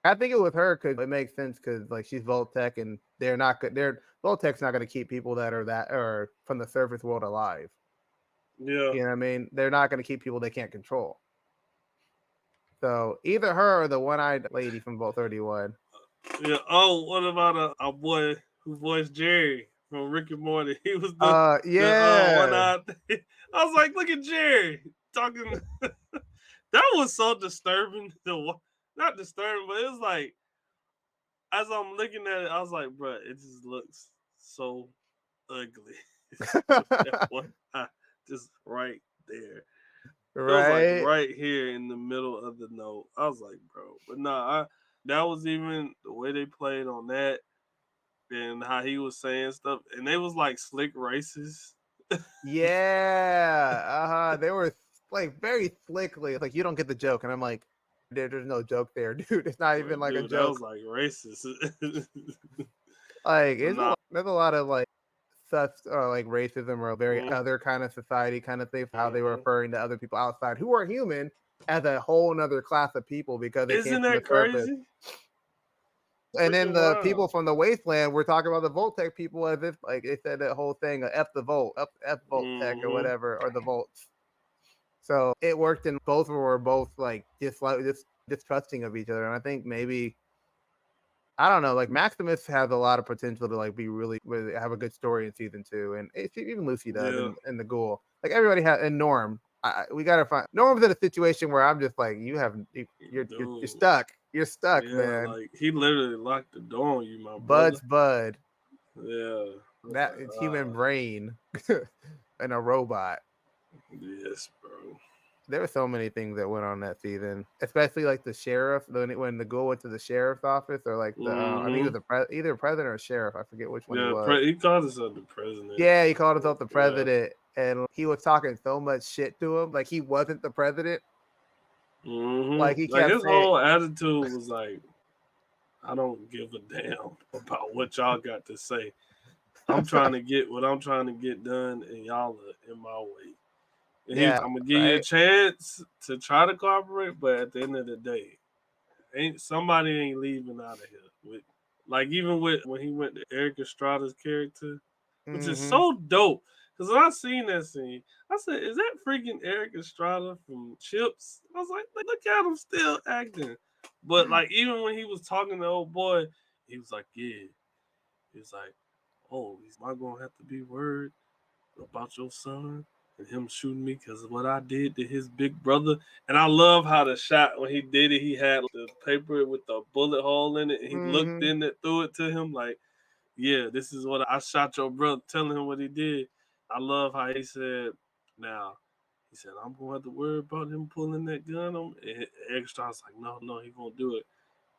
I think it was her because it makes sense because like she's Voltec and they're not good. They're Voltec's not going to keep people that are from the surface world alive. Yeah. You know what I mean? They're not going to keep people they can't control. So either her or the one-eyed lady from Vault 31. Yeah. Oh, what about our boy who voiced Jerry from Rick and Morty? He was the one Yeah. eye thing. I was like, look at Jerry talking. That was so disturbing. Not disturbing, but it was like as I'm looking at it, I was like, bro, it just looks so ugly. That one eye just right there. It was like Right? right here in the middle of the note. I was like, bro, but nah, that was even the way they played on that and how he was saying stuff, and they was like slick racist. Yeah. Uh-huh. They were like very slickly. It's like you don't get the joke. And I'm like, there's no joke there, dude. It's not even Like, like a dude, that joke. was like racist. Like But nah, there's a lot of like such like racism or very mm-hmm. other kind of society kind of thing, how they were Mm-hmm. referring to other people outside who are human as a whole nother class of people because they came Isn't from the that surface. crazy? And then Freaking the people wild. from the wasteland were talking about the Voltec people as if like they said that whole thing, F the Volt, F Voltec or Mm-hmm. whatever, or the Volts. So it worked, and both were both like distrusting of each other. And I think maybe I don't know, like Maximus has a lot of potential to like be really have a good story in season 2, and even Lucy does Yeah, in the Ghoul. Like everybody has, and Norm. We gotta find Norm's in a situation where I'm just like, you're dude. stuck. You're stuck, Yeah, man. like he literally locked the door on you, my brother. Bud's Bud. Yeah. I was That like, it's human brain and a robot. yes, bro. There were so many things that went on that season, especially like the sheriff. When the Ghoul went to the sheriff's office, or like the I think he was Mm-hmm. either president or sheriff. I forget which one he Yeah, was. he called himself the president. Yeah, he called himself the Yeah. president, and he was talking so much shit to him, like he wasn't the president. Like he Mm-hmm. Like kept his saying, whole attitude was like, I don't give a damn about what y'all got to say. I'm trying to get what I'm trying to get done, and y'all are in my way. And he was, "Yeah, I'm gonna give you a right, chance to try to cooperate, but at the end of the day, ain't leaving out of here. Like even with when he went to Eric Estrada's character, which is mm-hmm, so dope. Because when I seen that scene, I said, "Is that freaking Eric Estrada from Chips?" I was like, "Look at him still acting." But like even when he was talking to old boy, he was like, "Yeah." He was like, "Oh, am I gonna have to be worried about your son and him shooting me because of what I did to his big brother?" And I love how the shot when he did it, he had the paper with the bullet hole in it, and he looked mm-hmm, in it through it to him like, "Yeah, this is what I shot your brother," telling him what he did. I love how he said, "Now," he said, "I'm gonna have to worry about him pulling that gun on me." And extra, I was like, "No, he won't do it."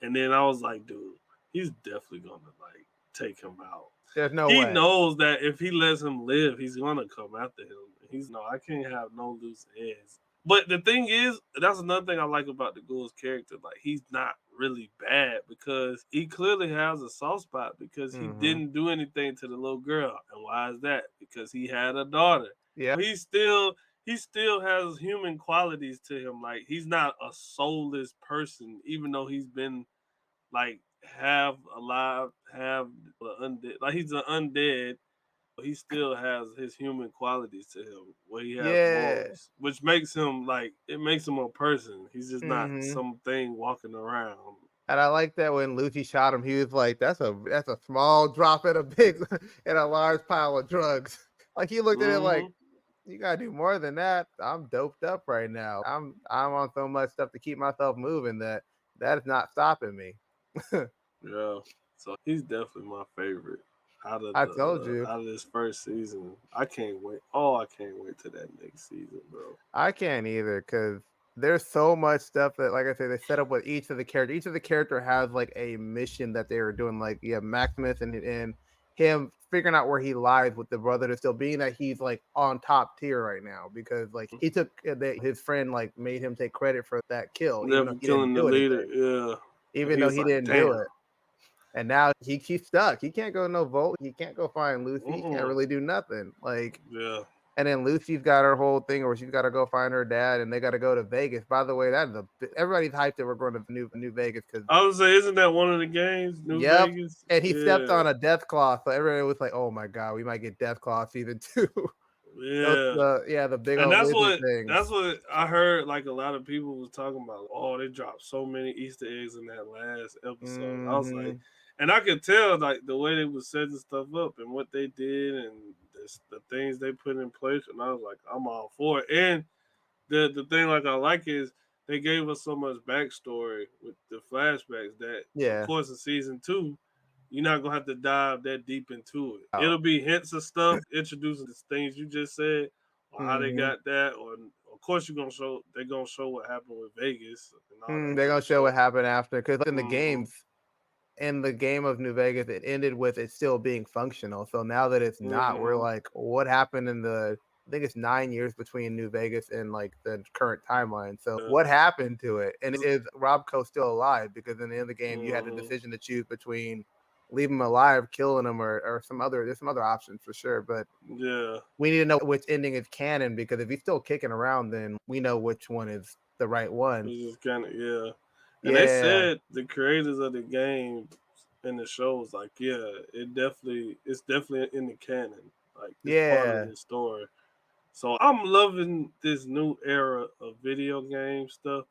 And then I was like, "Dude, he's definitely gonna like take him out." there's no He way." knows that if he lets him live, he's gonna come after him. He's no, I can't have no loose ends. But the thing is, that's another thing I like about the Ghoul's character. Like he's not really bad because he clearly has a soft spot because he Mm-hmm. didn't do anything to the little girl. And why is that? Because he had a daughter. Yeah, He still has human qualities to him. Like he's not a soulless person, even though he's been like half alive, half undead. Like he's an undead. He still has his human qualities to him, where he has yeah, morals, which makes him like it makes him a person. He's just not mm-hmm. something walking around. And I like that when Lucy shot him, he was like, "That's a small drop in a big in a large pile of drugs." Like he looked at it like, Mm-hmm. You gotta do more than that. I'm doped up right now. I'm on so much stuff to keep myself moving that is not stopping me. Yeah. So he's definitely my favorite I told you. out of this first season. I can't wait. Oh, I can't wait to that next season, bro. I can't either because there's so much stuff that, like I said, they set up with each of the characters. Each of the character has like a mission that they were doing. Like you have Maximus and him figuring out where he lies with the brother to still being that he's like on top tier right now because like he took his friend like made him take credit for that kill even though Never he didn't killing the do anything, leader. Yeah. And even though he's he like, didn't do damn. it. And now he's stuck. He can't go no Volt. He can't go find Lucy. He can't Mm-mm. really do nothing. Like, Yeah. and then Lucy's got her whole thing where she's got to go find her dad, and they got to go to Vegas. By the way, everybody's hyped that we're going to New Vegas because I would say, isn't that one of the games, New yep. Vegas? And he stepped Yeah. on a death cloth, so everybody was like, "Oh my god, we might get death cloth season 2." Those Yeah. the big And old lizard that's things. what I heard. Like a lot of people was talking about. Oh, they dropped so many Easter eggs in that last episode. I was like, Mm-hmm. and I could tell like the way they was setting stuff up and what they did and the things they put in place. And I was like, I'm all for it. And the thing like I like is they gave us so much backstory with the flashbacks that of Yeah. course in season 2 you're not gonna have to dive that deep into it. Oh. It'll be hints of stuff introducing the things you just said or how they Mm-hmm. got that, or of course they're gonna show what happened with Vegas and all that They're good gonna show stuff. what happened after because in the Mm-hmm. games in the game of New Vegas, it ended with it still being functional. So now that it's not, we're Mm-hmm. like, what happened in the I think it's 9 years between New Vegas and like the current timeline. So Yeah. what happened to it? And is Robco still alive? Because in the end of the game, you had a Mm-hmm. decision to choose between leaving him alive, killing him, or there's some other options for sure. But Yeah. we need to know which ending is canon because if he's still kicking around, then we know which one is the right one. It's just kind of, yeah. And they Yeah, said the creators of the game and the shows like, yeah, it's definitely in the canon. Like it's part of yeah, the story. So I'm loving this new era of video game stuff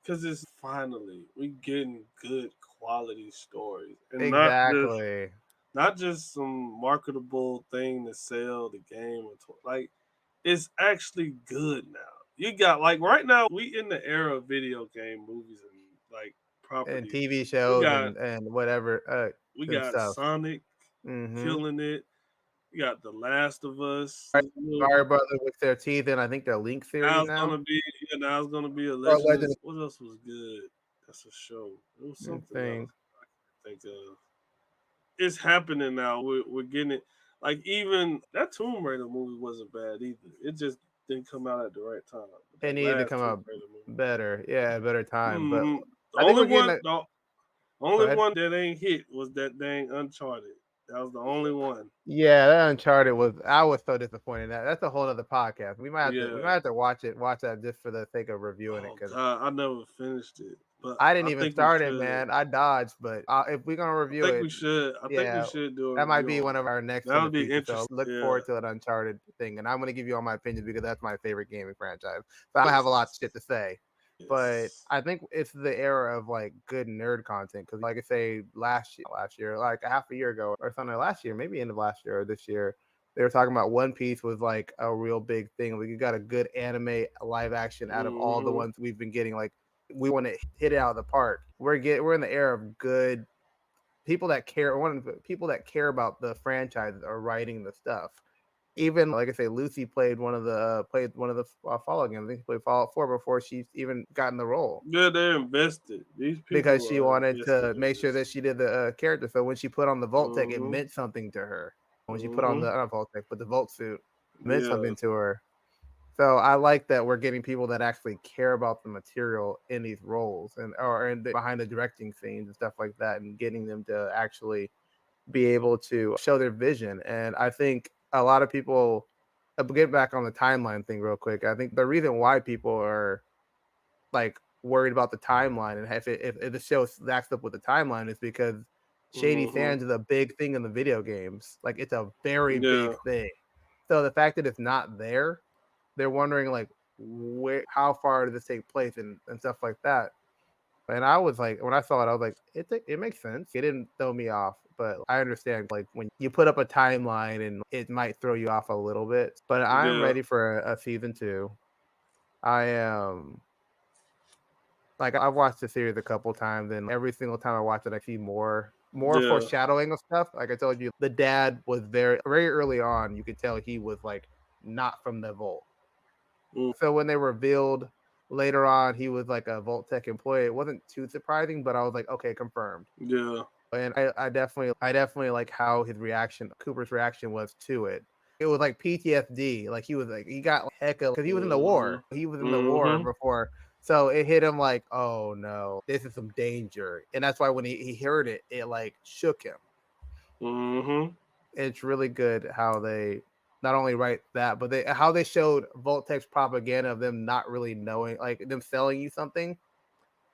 because it's finally we getting good quality stories and exactly. not just some marketable thing to sell the game or like it's actually good now. You got like right now we in the era of video game movies and like And properties. TV We shows got and whatever we and got stuff. Sonic Mm-hmm. killing it. We got The Last of Us. Mario Brother with their teeth and I think their Link Now series it's now gonna be now it's gonna be a or Legend. Legend What else was good? That's a show. It was something else thing. I can think of. It's happening now. We're getting it. Like even that Tomb Raider movie wasn't bad either. It just didn't come out at the right time. But It that needed to last come Tomb out Raider movie. better. Yeah, better time. But Mm-hmm. The I think only we're getting one, a the go only ahead. one that ain't hit was that dang Uncharted. That was the only one. Yeah, that Uncharted was I was so disappointed. That's a whole other podcast. We Yeah. might have to watch that just for the sake of reviewing it Oh because God, I never finished it, but I didn't I even think we start it, should. man. I dodged, but if we're gonna I review think it, we should. I think we yeah, should do a that might review be on one of it. our next That in would the be future. So interesting. look Yeah. forward to an Uncharted thing, and I'm gonna give you all my opinions because that's my favorite gaming franchise. So I have a lot of shit to say. But Yes. I think it's the era of like good nerd content because, like I say, last year, like a half a year ago or something, last year, maybe end of last year or this year, they were talking about One Piece was like a real big thing. Like you got a good anime live action out of all the Mm-hmm. ones we've been getting. Like we want to hit it out of the park. We're in the era of good people that care. People that care about the franchises are writing the stuff. Even like I say, Lucy played one of the Fallout games. I think she played Fallout 4 before she's even gotten the role Yeah, they're invested. These because people she are wanted invested to in make sure this. that she did the character. So when she put on the Vault Tech, it Mm-hmm. meant something to her. When she put on Mm-hmm. the not Vault Tech, but the Vault suit, it meant Yeah. something to her. So I like that we're getting people that actually care about the material in these roles and behind the directing scenes and stuff like that, and getting them to actually be able to show their vision. And I think a lot of people get back on the timeline thing real quick. I think the reason why people are like worried about the timeline and if the show stacks up with the timeline is because Shady Mm-hmm. Sands is a big thing in the video games. Like it's a very Yeah. big thing. So the fact that it's not there, they're wondering like how far does this take place and stuff like that. And I was like, when I saw it, I was like, it makes sense. It didn't throw me off but I understand like when you put up a timeline and it might throw you off a little bit. But I'm Yeah, ready for a season 2. I am like I've watched the series a couple times, and every single time I watch it, I see more yeah. foreshadowing of stuff. Like I told you, the dad was very early on. You could tell he was like not from the vault. Mm, So when they revealed later on he was like a Vault Tech employee, it wasn't too surprising, but I was like, okay, confirmed. yeah. And I definitely like how Cooper's reaction was to it. It was like PTSD. Like he was like he got hecka because he was in the Mhm. war. He was in the war Mhm. before. So it hit him like, oh no, this is some danger. And that's why when he heard it, it like shook him. Mhm. It's really good how they not only write that, but how they showed Voltec's propaganda of them not really knowing, like them selling you something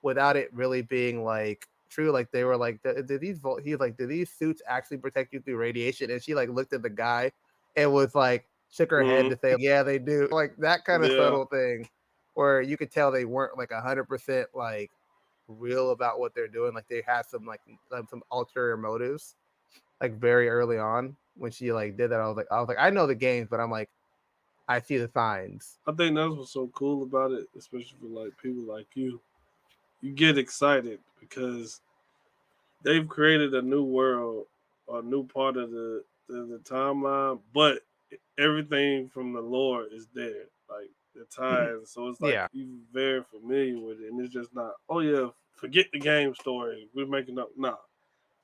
without it really being like true. Like they were like, did these he's like, did these suits actually protect you through radiation? And she like looked at the guy and was like shook her head to Mhm. say, yeah, they do. Like that kind of Yeah. subtle thing where you could tell they weren't like 100% like real about what they're doing. Like they had some ulterior motives like very early on when she like did that. I was like, I know the games, but I'm like, I see the signs. I think that's what's so cool about it, especially for like people like you. You get excited because they've created a new world, a new part of the timeline, but everything from the lore is there, like the ties. So it's like Yeah, you very familiar with it, and it's just not. Oh yeah, forget the game story. We're making up. Nah,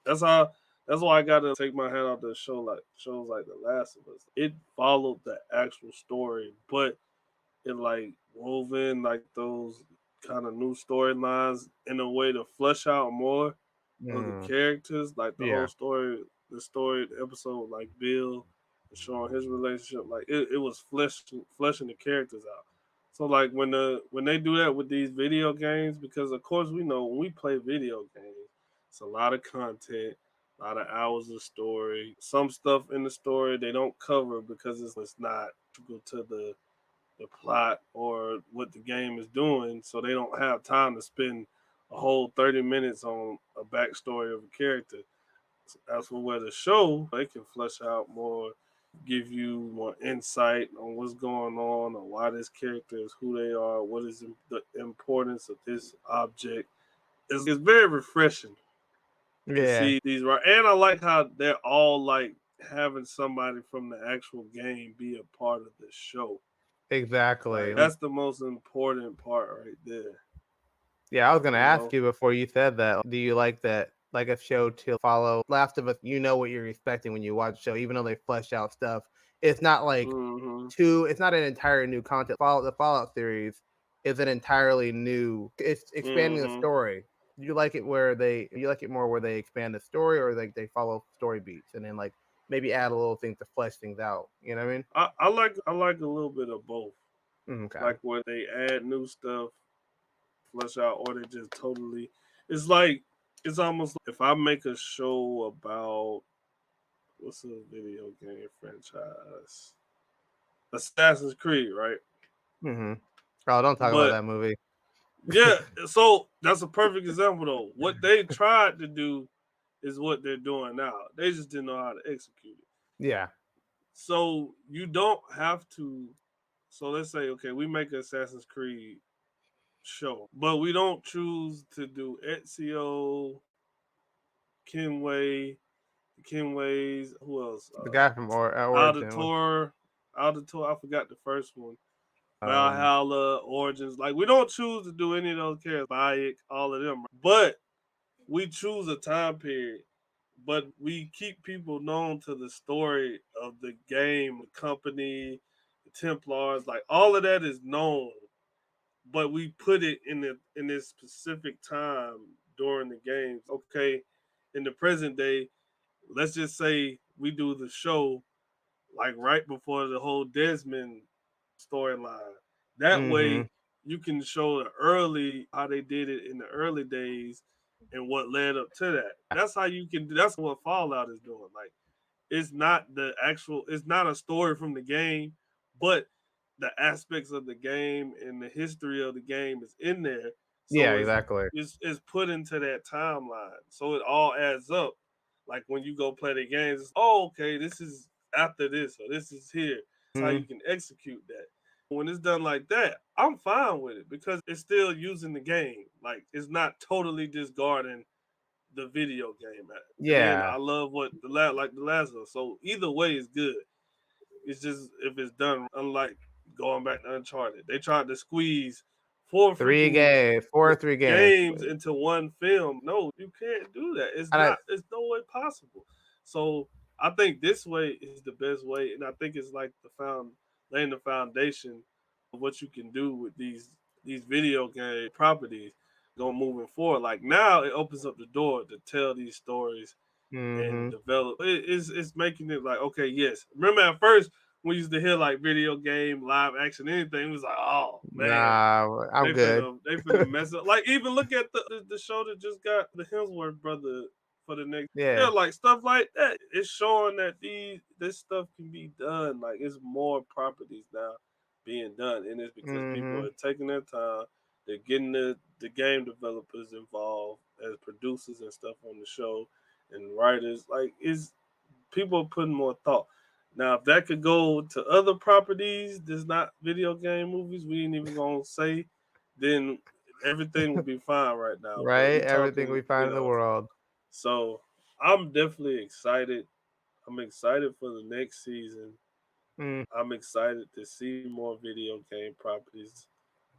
that's how. That's why I gotta take my hat off the show, like shows like The Last of Us. It followed the actual story, but it like wove in like those kind of new storylines in a way to flesh out more of the mm, characters, like the whole yeah, story, the episode, like Bill and showing his relationship, like it was fleshing the characters out. So like when they do that with these video games, because of course we know when we play video games, it's a lot of content, a lot of hours of story. Some stuff in the story they don't cover because it's not integral to the plot or what the game is doing, so they don't have time to spend a whole 30 minutes on a backstory of a character. As for where the show, they can flesh out more, give you more insight on what's going on or why this character is who they are, what is the importance of this object. It's very refreshing to yeah, see these, right? And I like how they're all like having somebody from the actual game be a part of the show. exactly. Like that's the most important part right there. Yeah, I was gonna You ask know. you before you said that. Do you like that, like a show to follow Last of Us? You know what you're expecting when you watch a show, even though they flesh out stuff. It's not like Hmm. it's not an entire new content. The Fallout series is an entirely new. It's expanding the Hmm. story. Do you like it where you like it more where they expand the story, or like they follow story beats and then like maybe add a little thing to flesh things out? You know what I mean? I like a little bit of both. Okay. Like where they add new stuff, flesh out, or they just totally. It's like it's almost like if I make a show about what's a video game franchise, Assassin's Creed, right? Mm-hmm. Oh, don't talk about But that movie. yeah, so that's a perfect example though. What they tried to do is what they're doing now. They just didn't know how to execute it. Yeah. So you don't have to. So let's say, okay, we make an Assassin's Creed show, but we don't choose to do Ezio, Kenway, Kenways, who else? The guy from Origin was Auditor, Auditor. I forgot the first one. um Valhalla, Origins. Like we don't choose to do any of those characters. Bayek, all of them. But we choose a time period, but we keep people known to the story of the game, the company, the Templars, like all of that is known, but we put it in this specific time during the games. Okay, in the present day, let's just say we do the show like right before the whole Desmond storyline. That mm-hmm. way, you can show the early how they did it in the early days and what led up to that. That's how you can. That's what Fallout is doing. Like it's not the actual. It's not a story from the game, but the aspects of the game and the history of the game is in there. Yeah, So exactly. it's put into that timeline. So it all adds up. Like when you go play the games, it's, oh, okay, this is after this or this is here. That's how you can execute that. When it's done like that, I'm fine with it because it's still using the game. Like it's not totally discarding the video game. And Yeah. I love what like the last one. So either way is good. It's just if it's done, unlike going back to Uncharted, they tried to squeeze four freaking Four or three games. games into one film. No, you can't do that. It's And not. It's no way possible. So I think this way is the best way, and I think it's like laying the foundation of what you can do with these video game properties going moving forward. Like now, it opens up the door to tell these stories and develop. It's making it like, okay, yes. Remember at first we used to hear like video game, live action, anything. It was like, oh man, Nah, I'm good. they finna mess up. Like even look at the show that just got the Hemsworth brother for the next. Yeah, Yeah. like stuff like that. It's showing that this stuff can be done. Like it's more properties now being done, and it's because people are taking their time. They're getting the game developers involved as producers and stuff on the show and writers. Like is people are putting more thought. Now, if that could go to other properties that's not video game movies, we ain't even gonna say, then everything would be fine right now. But Right? we Everything talking, we find in the world. So I'm definitely excited. I'm excited for the next season. Mm, I'm excited to see more video game properties.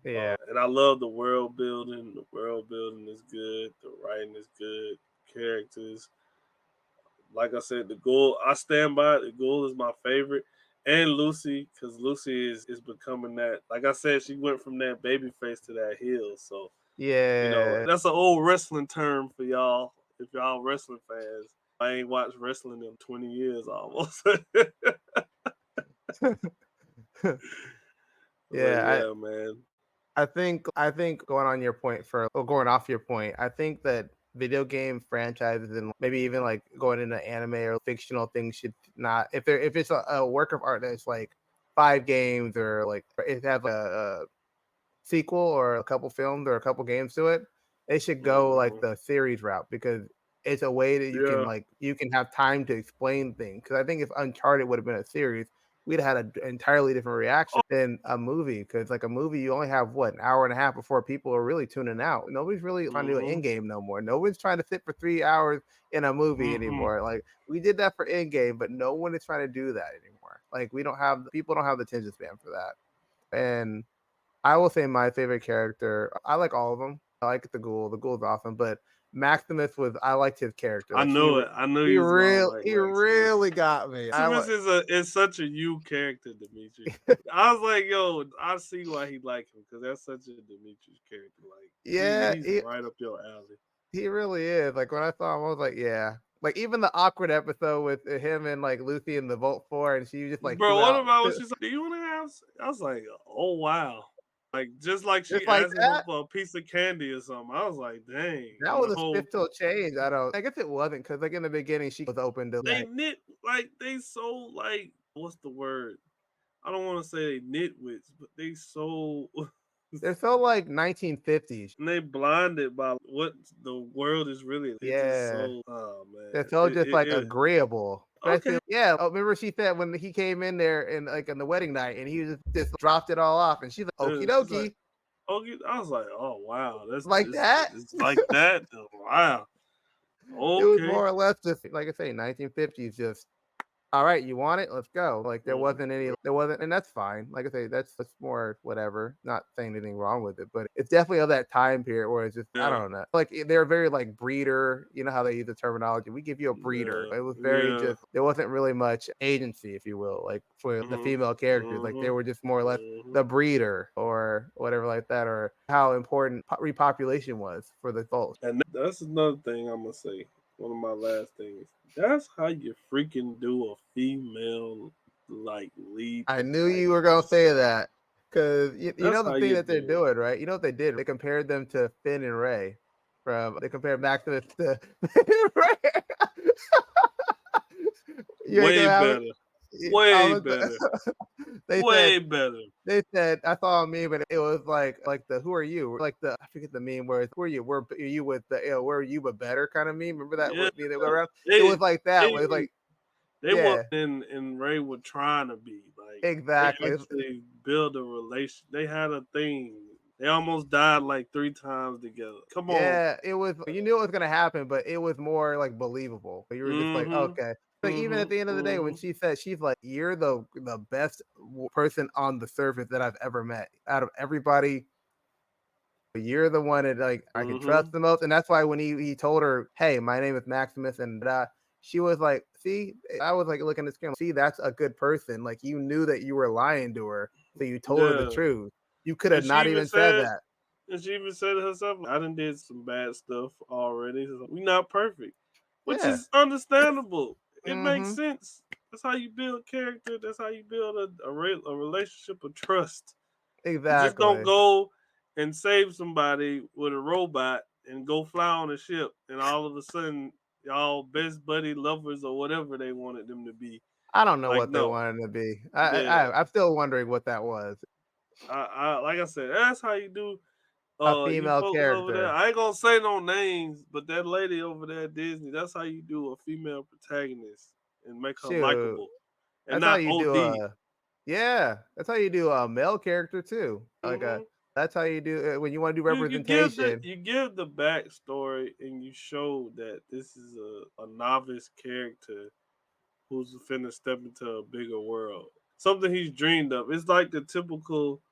yeah. And I love the world building. The world building is good. The writing is good. Characters, like I said, the Ghoul, I stand by it. The Ghoul is my favorite. And Lucy, because Lucy is becoming that. Like I said, she went from that baby face to that heel. So, Yeah. that's an old wrestling term for y'all. If y'all wrestling fans, I ain't watched wrestling in 20 years almost. Yeah, yeah, man. I think going on your point going off your point, I think that video game franchises and maybe even like going into anime or fictional things should not if it's a work of art that's like 5 games or like it has a sequel or a couple films or a couple games to it, they should go like the series route because it's a way that Yeah. you can have time to explain things. Because I think if Uncharted would have been a series, we'd have had an entirely different reaction than a movie. Because like a movie, you only have an hour and a half before people are really tuning out. Nobody's really trying to do an in game no more. No one's trying to sit for 3 hours in a movie anymore. Like we did that for in game, but no one is trying to do that anymore. Like people don't have the attention span for that. And I will say my favorite character. I like all of them. I like the Ghoul. The Ghoul's awesome, but Maximus I liked his character. I Like knew it. I knew you was gonna like he Maximus. really got me. Maximus is such a you character, Dmitri. I was like, yo, I see why he like him because that's such a Dmitri character. Like, Yeah, he's right up your alley. he really is. Like when I saw him, I was like, yeah. Like even the awkward episode with him and like Lucy in the Vault 4, and she was just like, Bro, what about when she's like, do you want to have? I was like, oh wow. Like just like she just like asking him for a piece of candy or something. I was like, dang. that was a shift to a change. I guess it wasn't because like in the beginning she was open to they they so like what's the word? I don't want to say they nitwits, but they so they're so like 1950s. and they blinded by what the world is really. It's just so oh man. They're so just like agreeable. Especially, yeah. Oh, remember she said when he came in there and like on the wedding night and he just dropped it all off and she's like, okie dokie. Like, I was like, oh wow, that's like that. It's like that. Wow. Okay. It was more or less just like I say, 1950s. Just all right, you want it? Let's go. Like there wasn't, and that's fine. Like I say, that's more whatever. Not saying anything wrong with it, but it's definitely of that time period where it's just I don't know. Like they're very like breeder. You know how they use the terminology. We give you a breeder. It was very just. There wasn't really much agency, if you will, like for the female characters. Like they were just more or less the breeder or whatever like that, or how important repopulation was for the folks. And that's another thing I'm gonna say. One of my last things. That's how you freaking do a female like lead. I knew you were gonna say that because you know the thing that they're doing, right? You know what they did? They compared them to Finn and Ray. They compared Maximus to Ray. Way better. I Way was, better. they said Way better. I saw a meme, but it was like the who are you? Like the I forget the meme where it's who are you? Where are you with the where are you but better kind of meme? Remember that Yeah. meme that went around? It They was like that. they Where it's like they yeah, wasn't in Ray were trying to be. Like they exactly. actually build a relation. They had a thing. They almost died like 3 times together. Come on. Yeah, it was. You knew it was gonna happen, but it was more like believable. You were just like, Mm-hmm. okay. Like even at Mm-hmm. the end of the day, when Mm-hmm. she said she's like, "You're the best person on the surface that I've ever met. Out of everybody, you're the one that like I can Mm-hmm. trust the most." And that's why when he told her, "Hey, my name is Maximus," and she was like, "See," I was like looking at the screen. See, that's a good person. Like you knew that you were lying to her, so you told her the Yeah. truth. You could have And she not even even said said that. and she even said it herself, I done did some bad stuff already. We not perfect. Which Yeah. is understandable. It makes Mm-hmm. sense. That's how you build character. That's how you build a relationship of trust. You just don't Exactly. go and save somebody with a robot and go fly on a ship and all of a sudden y'all best buddy lovers or whatever they wanted them to be. I don't know Like what they no. wanted to be. Yeah. I'm still wondering what that was. I like I said, that's how you do A you female folks over there. character. I ain't gonna say no names, but that lady over there at Disney, that's how you do a female protagonist and make her Shoot. likable and That's how not you do OD. a yeah. That's how you do a male character too. Like a Hmm. that's how you do when you want to do You representation. give the backstory and you show that this is a novice character who's finna step into a bigger world. Something he's dreamed of. It's like the typical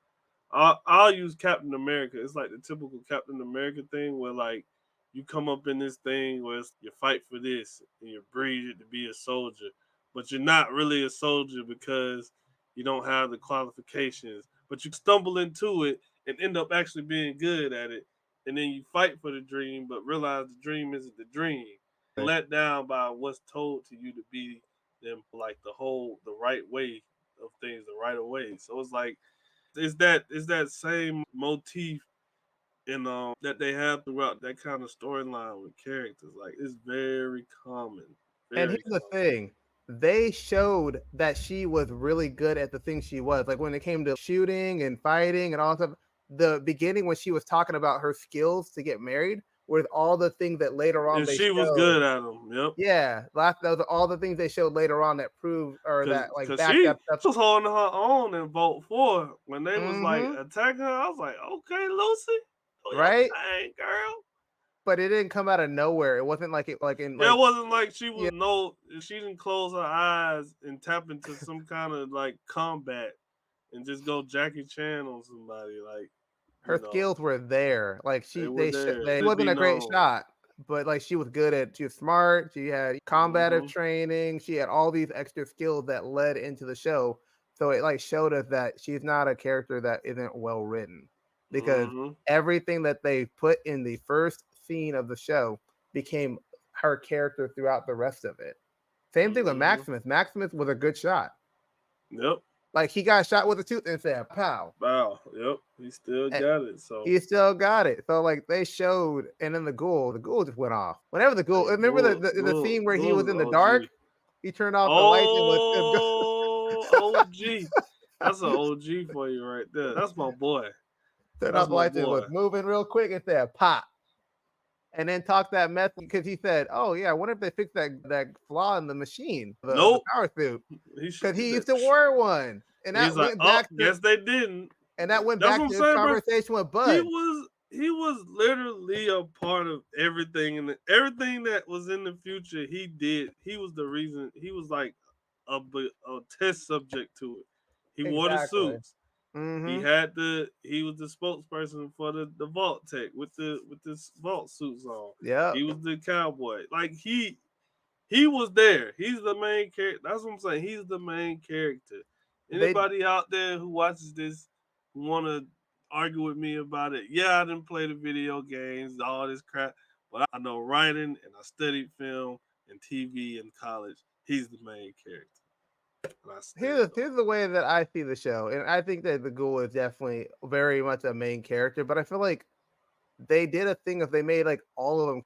I'll use Captain America. It's like the typical Captain America thing where like you come up in this thing where you fight for this and you're breeded to be a soldier, but you're not really a soldier because you don't have the qualifications. But you stumble into it and end up actually being good at it, and then you fight for the dream, but realize the dream isn't the dream. Let down by what's told to you to be them, like the right way of things, the right way. So it's like is that same motif in that they have throughout that kind of storyline with characters. Like it's very common, And very here's the common. thing. They showed that she was really good at the things she was. Like when it came to shooting and fighting and all stuff, the beginning when she was talking about her skills to get married with all the things that later on And they she was showed. good at them. Yep. Yeah, those are all the things they showed later on that proved or Cause, that like cause backed she up stuff. was holding her own in Vote 4 when they was like Mm-hmm. attacking her. I was like, okay, Lucy, do your Right? thing, girl. But it didn't come out of nowhere. It wasn't like it like in Yeah, like it wasn't like she yeah, was no. She didn't close her eyes and tap into some kind of like combat and just go Jackie Chan on somebody. Like her you know, skills were there. Like they were there. they Let it wasn't be a great known. shot, but like she was good at she was smart, she had combative Hmm. training, she had all these extra skills that led into the show. So it like showed us that she's not a character that isn't well written because Hmm. everything that they put in the first scene of the show became her character throughout the rest of it. Same thing with Hmm. Maximus. Maximus was a good shot. Yep. Like he got shot with a tooth and said, "Pow." Wow. Yep. He still And got it. So he still got it. So like they showed, and then the ghoul just went off. Whenever the ghoul, hey, remember the scene where he Ghoul was is in the dark, OG. he turned off the lights and was Oh, OG. That's an OG for you right there. That's my boy. turned That's off the my lights and was boy. moving real quick and said pop. And then talk that mess because he said, "Oh yeah, what if they fix that flaw in the machine, the Nope. power suit?" Because He he said. used to wear one, and He's that like, went oh, back to guess they didn't. That's what I'm his saying, bro. conversation with He Bud. was he was literally a part of everything, and everything that was in the future. He did. He was the reason. He was like a test subject to it. He wore the Exactly. suits. Mm-hmm. He was the spokesperson for the vault tech with the vault suits on. Yep. He was the cowboy. Like he was there. He's the main character. That's what I'm saying. He's the main character. They Anybody out there who watches this who want to argue with me about it? Yeah, I didn't play the video games, all this crap, but I know writing and I studied film and TV in college. He's the main character, and I stand on here's the way that I see the show, and I think that the ghoul is definitely very much a main character. But I feel like they did a thing if they made like all of them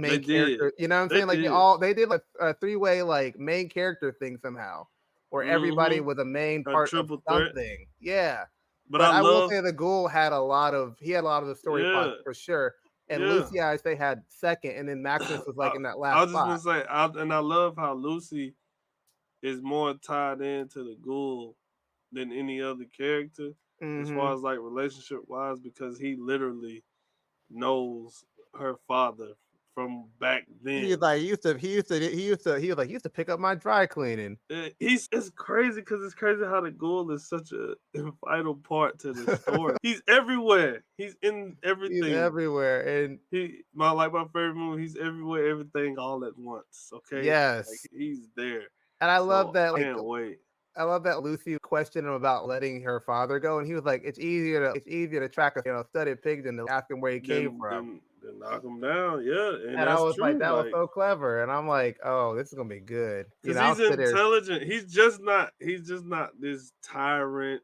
it. They main did. character. You know what I'm They saying? Like did. they did like a three way like main character thing somehow, where everybody was a main A part of triple threat. something. Yeah. But But I I will love, say the Ghoul had a lot of the story plots yeah, for sure. And yeah. Lucy, I say, had second, and then Maximus was like I, in that I last was just gonna spot. say, I love how Lucy is more tied into the Ghoul than any other character, as far Mm-hmm. as like relationship wise, because he literally knows her father from back He's then. like he used to pick up my dry cleaning. He's it's crazy because it's crazy how the Ghoul is such a vital part to the story. He's everywhere. He's in He's everything. everywhere, and My favorite movie. He's everywhere, everything, all at once. Okay, like yes, he's there. and I love So that. Like, can't wait. I love that Lucy questioned him about letting her father go, and he was like, it's easier to track a studded pig than to ask him where he came Then from." then then knock him down. Yeah, and And I that's was like, true. that was Like, so clever, and I'm like, oh, this is gonna be good. cause I'll he's sit there. intelligent. He's just not this tyrant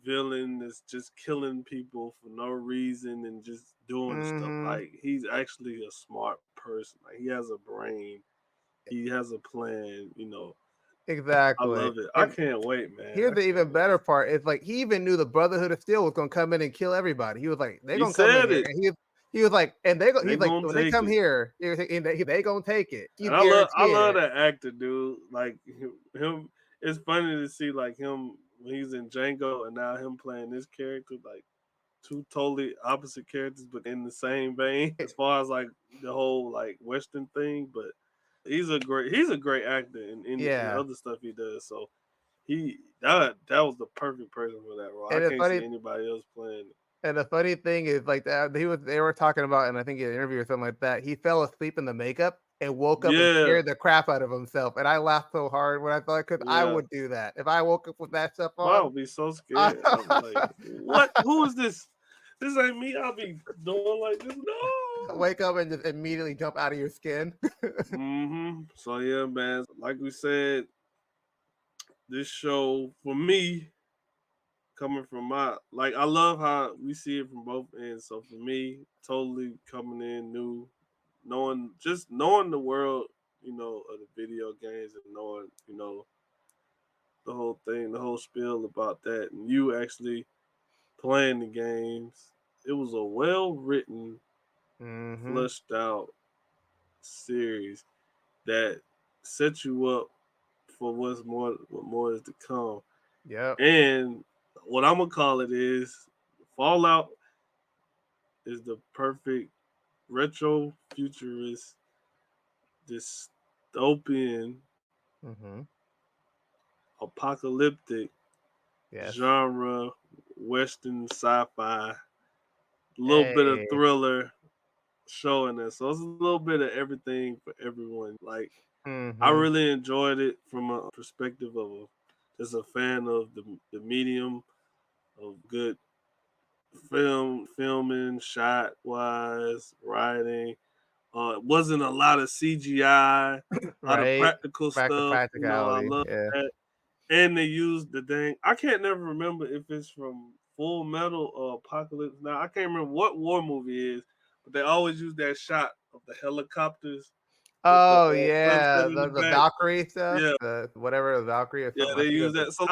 villain that's just killing people for no reason and just doing stuff. Mm-hmm. Like, he's actually a smart person. Like, he has a brain. He has a plan. I Exactly. love it. I And can't wait, man. here's I the can't even wait. better part. It's like he even knew the Brotherhood of Steel was gonna come in and kill everybody. He was like, they're He gonna come in said here, it. and he was like, They he's like, gonna when they take come it. here, they gonna take it. He's And I love guaranteeing it. that actor, dude. Like him, it's funny to see like him when he's in Django and now him playing this character, like two totally opposite characters, but in the same vein as far as like the whole like Western thing. But he's a great actor in the Yeah. other stuff he does. So that was the perfect person for that role. I And the can't funny see anybody else playing it. And the funny thing is, like that they were talking about, and I think in an interview or something like that, he fell asleep in the makeup and woke up and Yeah, scared the crap out of himself. And I laughed so hard when I thought, because I yeah. would do that if I woke up with that stuff I on. would be so I scared. I'm like, what? Who is this? This ain't me. I'll be doing like this. No. wake up and just immediately jump out of your skin. So yeah, man. Like we said, this show for me, coming from my like, I love how we see it from both ends. So for me, totally coming in new, knowing the world, of the video games and knowing, the whole thing, the whole spiel about that, and you actually playing the games. It was a well written, Mm-hmm. fleshed out series that set you up for what more is to come. Yep. And what I'm gonna call it is Fallout is the perfect retro futurist dystopian Mm-hmm. apocalyptic Yes. genre western sci-fi, a little bit of Hey. thriller show in there. So it's a little bit of everything for everyone. Like, I Mm-hmm. really enjoyed it from a perspective of just a fan of the medium of good filming, shot wise, writing. It wasn't a lot of CGI, a lot of Right. practical Back to stuff. I practicality. love Yeah. that. And they used the dang. I can't never remember if it's from Full Metal or Apocalypse. Now I can't remember what war movie it is, but they always use that shot of the helicopters with the Oh sunset yeah, in the the back. Valkyrie stuff, Yeah, the whatever the Valkyrie or yeah, something. I they forget use the that. So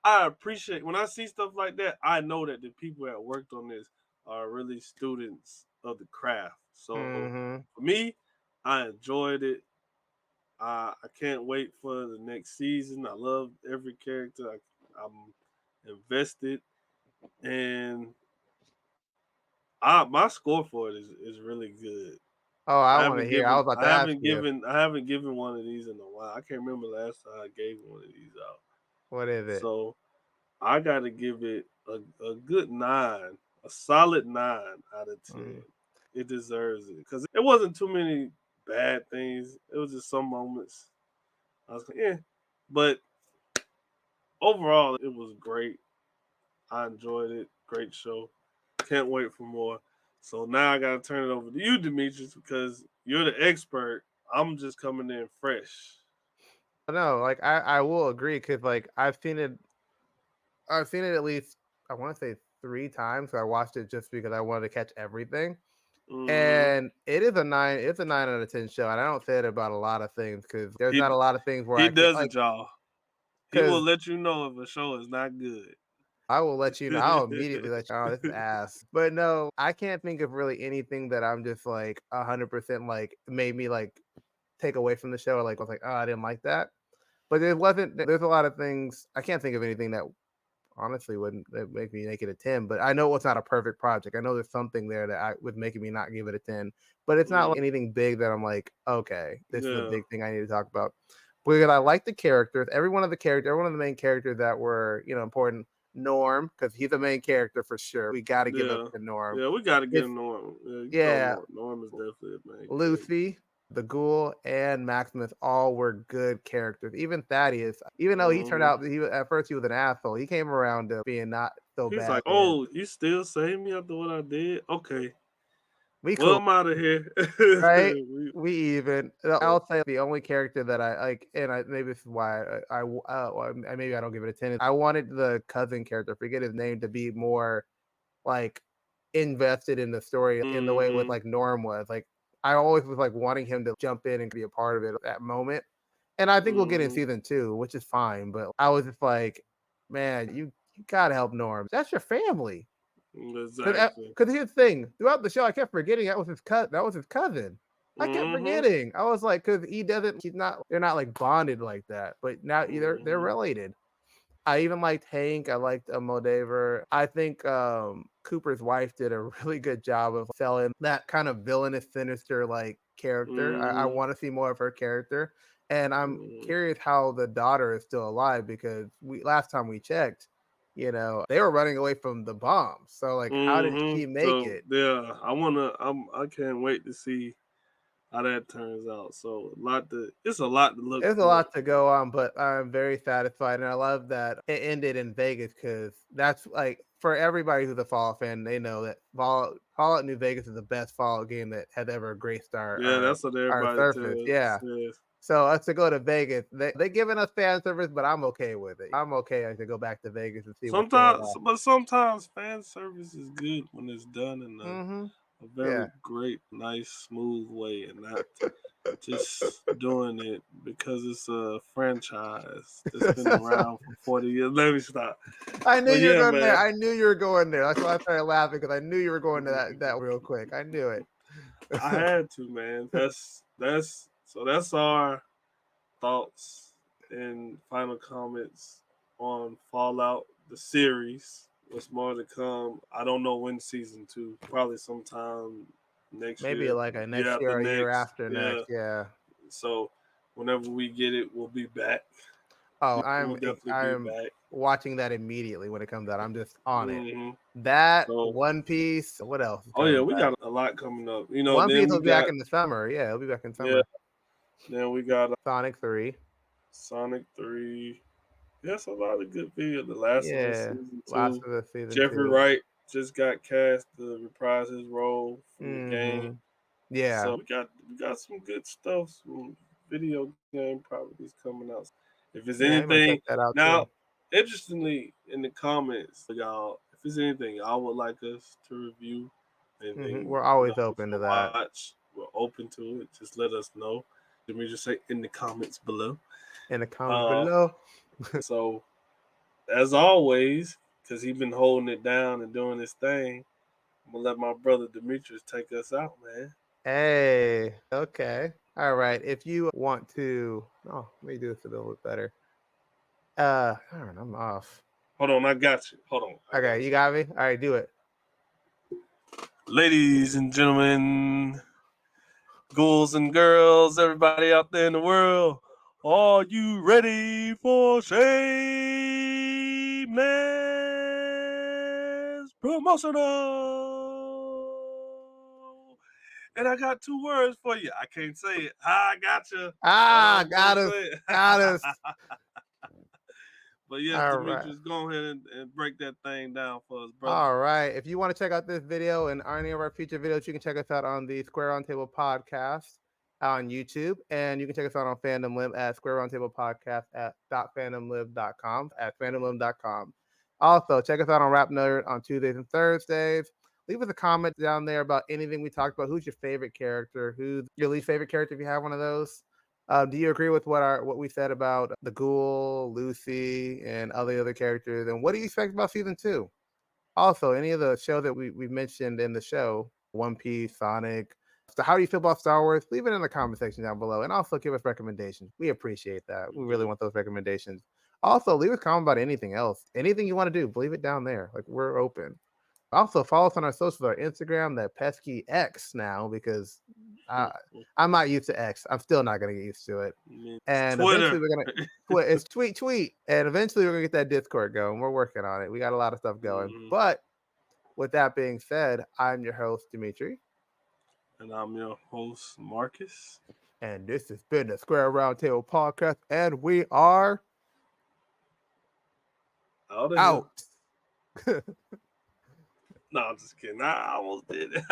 I appreciate when I see stuff like that. I know that the people that worked on this are really students of the craft. So Mm-hmm. for me, I enjoyed it. I can't wait for the next season. I love every character. I'm invested, and my score for it is really good. Oh, I I want to haven't hear. I was given about I to ask haven't you, given I haven't given one of these in a while. I can't remember last time I gave one of these out. what is it? So I got to give it a good 9, a solid 9 out of 10. Mm. It deserves it because it wasn't too many bad things. It was just some moments I was like, yeah, but overall it was great. I enjoyed it. Great show. Can't wait for more. So now I gotta turn it over to you, Demetrius, because you're the expert. I'm just coming in fresh. No, like I will agree because like I've seen it at least I want to say 3 times. So I watched it just because I wanted to catch everything, Hmm. and it is a 9. It's a 9 out of 10 show, and I don't say it about a lot of things because there's not He a lot of things where he I can't does like. it, y'all. He will because let you know if a show is not good. I will let you know. I'll immediately let you know this is ass. But no, I can't think of really anything that I'm just like 100% like made me like take away from the show. Like I was like, oh, I didn't like that. But there wasn't. There's a lot of things. I can't think of anything that honestly wouldn't that make me make it a 10. But I know it's not a perfect project. I know there's something there that I was making me not give it a 10. But it's not like anything big that I'm like, okay, this is a Yeah. big thing I need to talk about. Because I like the characters. Every one of the main characters that were important. Norm, because he's the main character for sure. We got to give up Yeah. to Norm. Yeah, we got to get It's Norm. Yeah, you throw yeah, Norm. Norm is definitely a main character. Lucy, the Ghoul, and Maximus all were good characters. Even Thaddeus, even though he turned out at first he was an asshole, he came around to being not so He's bad. like, oh, you still save me after what I did? Okay. We Well, cool, I'm out of here. right? We even. I'll say the only character that I like, and maybe this is why maybe I don't give it a 10. I wanted the cousin character, forget his name, to be more like invested in the story in the way with like Norm was. Like I always was like wanting him to jump in and be a part of it at that moment. And I think we'll get in season 2, which is fine. But I was just like, man, you gotta help Norm. That's your family. Exactly. Because here's the thing: throughout the show, I kept forgetting that was his cousin. That was his cousin. I kept forgetting. I was like, because he doesn't. He's not. They're not like bonded like that. But now they're related. I even liked Hank. I liked Moldaver. I think Cooper's wife did a really good job of selling that kind of villainous, sinister like character. I want to see more of her character, and I'm curious how the daughter is still alive because last time we checked, they were running away from the bomb. So like, how did she make it? Yeah, I can't wait to see how that turns out. So it's a lot to look There's a forward lot to go on, but I'm very satisfied, and I love that it ended in Vegas because that's like for everybody who's a Fallout fan, they know that Fallout New Vegas is the best Fallout game that has ever graced Yeah, that's what our everybody surface. Yeah. says. So us to go to Vegas, they giving us fan service, but I'm okay with it. I'm okay to go back to Vegas and see what's going on. Sometimes fan service is good when it's done in a very Yeah. great, nice, smooth way, and not just doing it because it's a franchise that's been around for 40 years. Let me stop. I knew But you were yeah, going there. man, I knew you were going there. That's why I started laughing because I knew you were going to that real quick. I knew it. I had to, man. That's our thoughts and final comments on Fallout the series. What's more to come? I don't know when season 2. Probably sometime next Maybe year. like a Year next year after or a year next. after Yeah. next. Yeah. So whenever we get it, we'll be back. Oh, We'll definitely be I'm back. watching that immediately when it comes out. I'm just on it. Mm-hmm. That So, One Piece. What else is oh yeah, coming we back? got a lot coming up. One Then Piece we will be back got in the summer. Yeah, it'll be back in yeah. summer. Then we got Sonic 3. Sonic 3. That's a lot of good video. The Last of Us Yeah. season Last 2. of Us season Jeffrey 2. Wright just got cast to reprise his role from the game. Mm-hmm. Yeah. So we got some good stuff, some video game properties coming out. If there's Yeah, I'm gonna anything check that out now, too. interestingly in the comments, y'all, if there's anything y'all would like us to review and We're always open to that. watch, we're open to it. Just let us know. Let me just say in the comments below. In the comments below. So as always, because he's been holding it down and doing his thing, I'm gonna let my brother Dmitri take us out, man. Hey. Okay. All right. If you want to, let me do this a little bit better. Darn, I'm off. Hold on, I got you. Hold on. Okay, you got me. All right, do it. Ladies and gentlemen, ghouls and girls, everybody out there in the world, are you ready for Shameless Promotional? And I got 2 words for you. I can't say it. I got you. Got us. Got us. But yes, All Demetrius, right. go ahead and break that thing down for us, brother. All right. If you want to check out this video and any of our future videos, you can check us out on the Square Roundtable podcast on YouTube. And you can check us out on Fandom Lib at Square Roundtable Podcast at .fandomlib.com at fandomlib.com. Also, check us out on Rap Nerd on Tuesdays and Thursdays. Leave us a comment down there about anything we talked about. Who's your favorite character? Who's your least favorite character if you have one of those? Do you agree with what we said about the Ghoul, Lucy, and all the other characters? And what do you expect about season 2? Also, any of the show that we mentioned in the show, One Piece, Sonic. So how do you feel about Star Wars? Leave it in the comment section down below. And also give us recommendations. We appreciate that. We really want those recommendations. Also, leave a comment about anything else. Anything you want to do, leave it down there. Like, we're open. Also, follow us on our socials, our Instagram, that pesky X now, because I'm not used to X. I'm still not going to get used to it. And eventually Twitter. we're going to, it's tweet. And eventually we're going to get that Discord going. We're working on it. We got a lot of stuff going. But with that being said, I'm your host, Dmitri. And I'm your host, Marcus. And this has been the Square Roundtable Podcast. And we are out. No, I'm just kidding. I almost did it.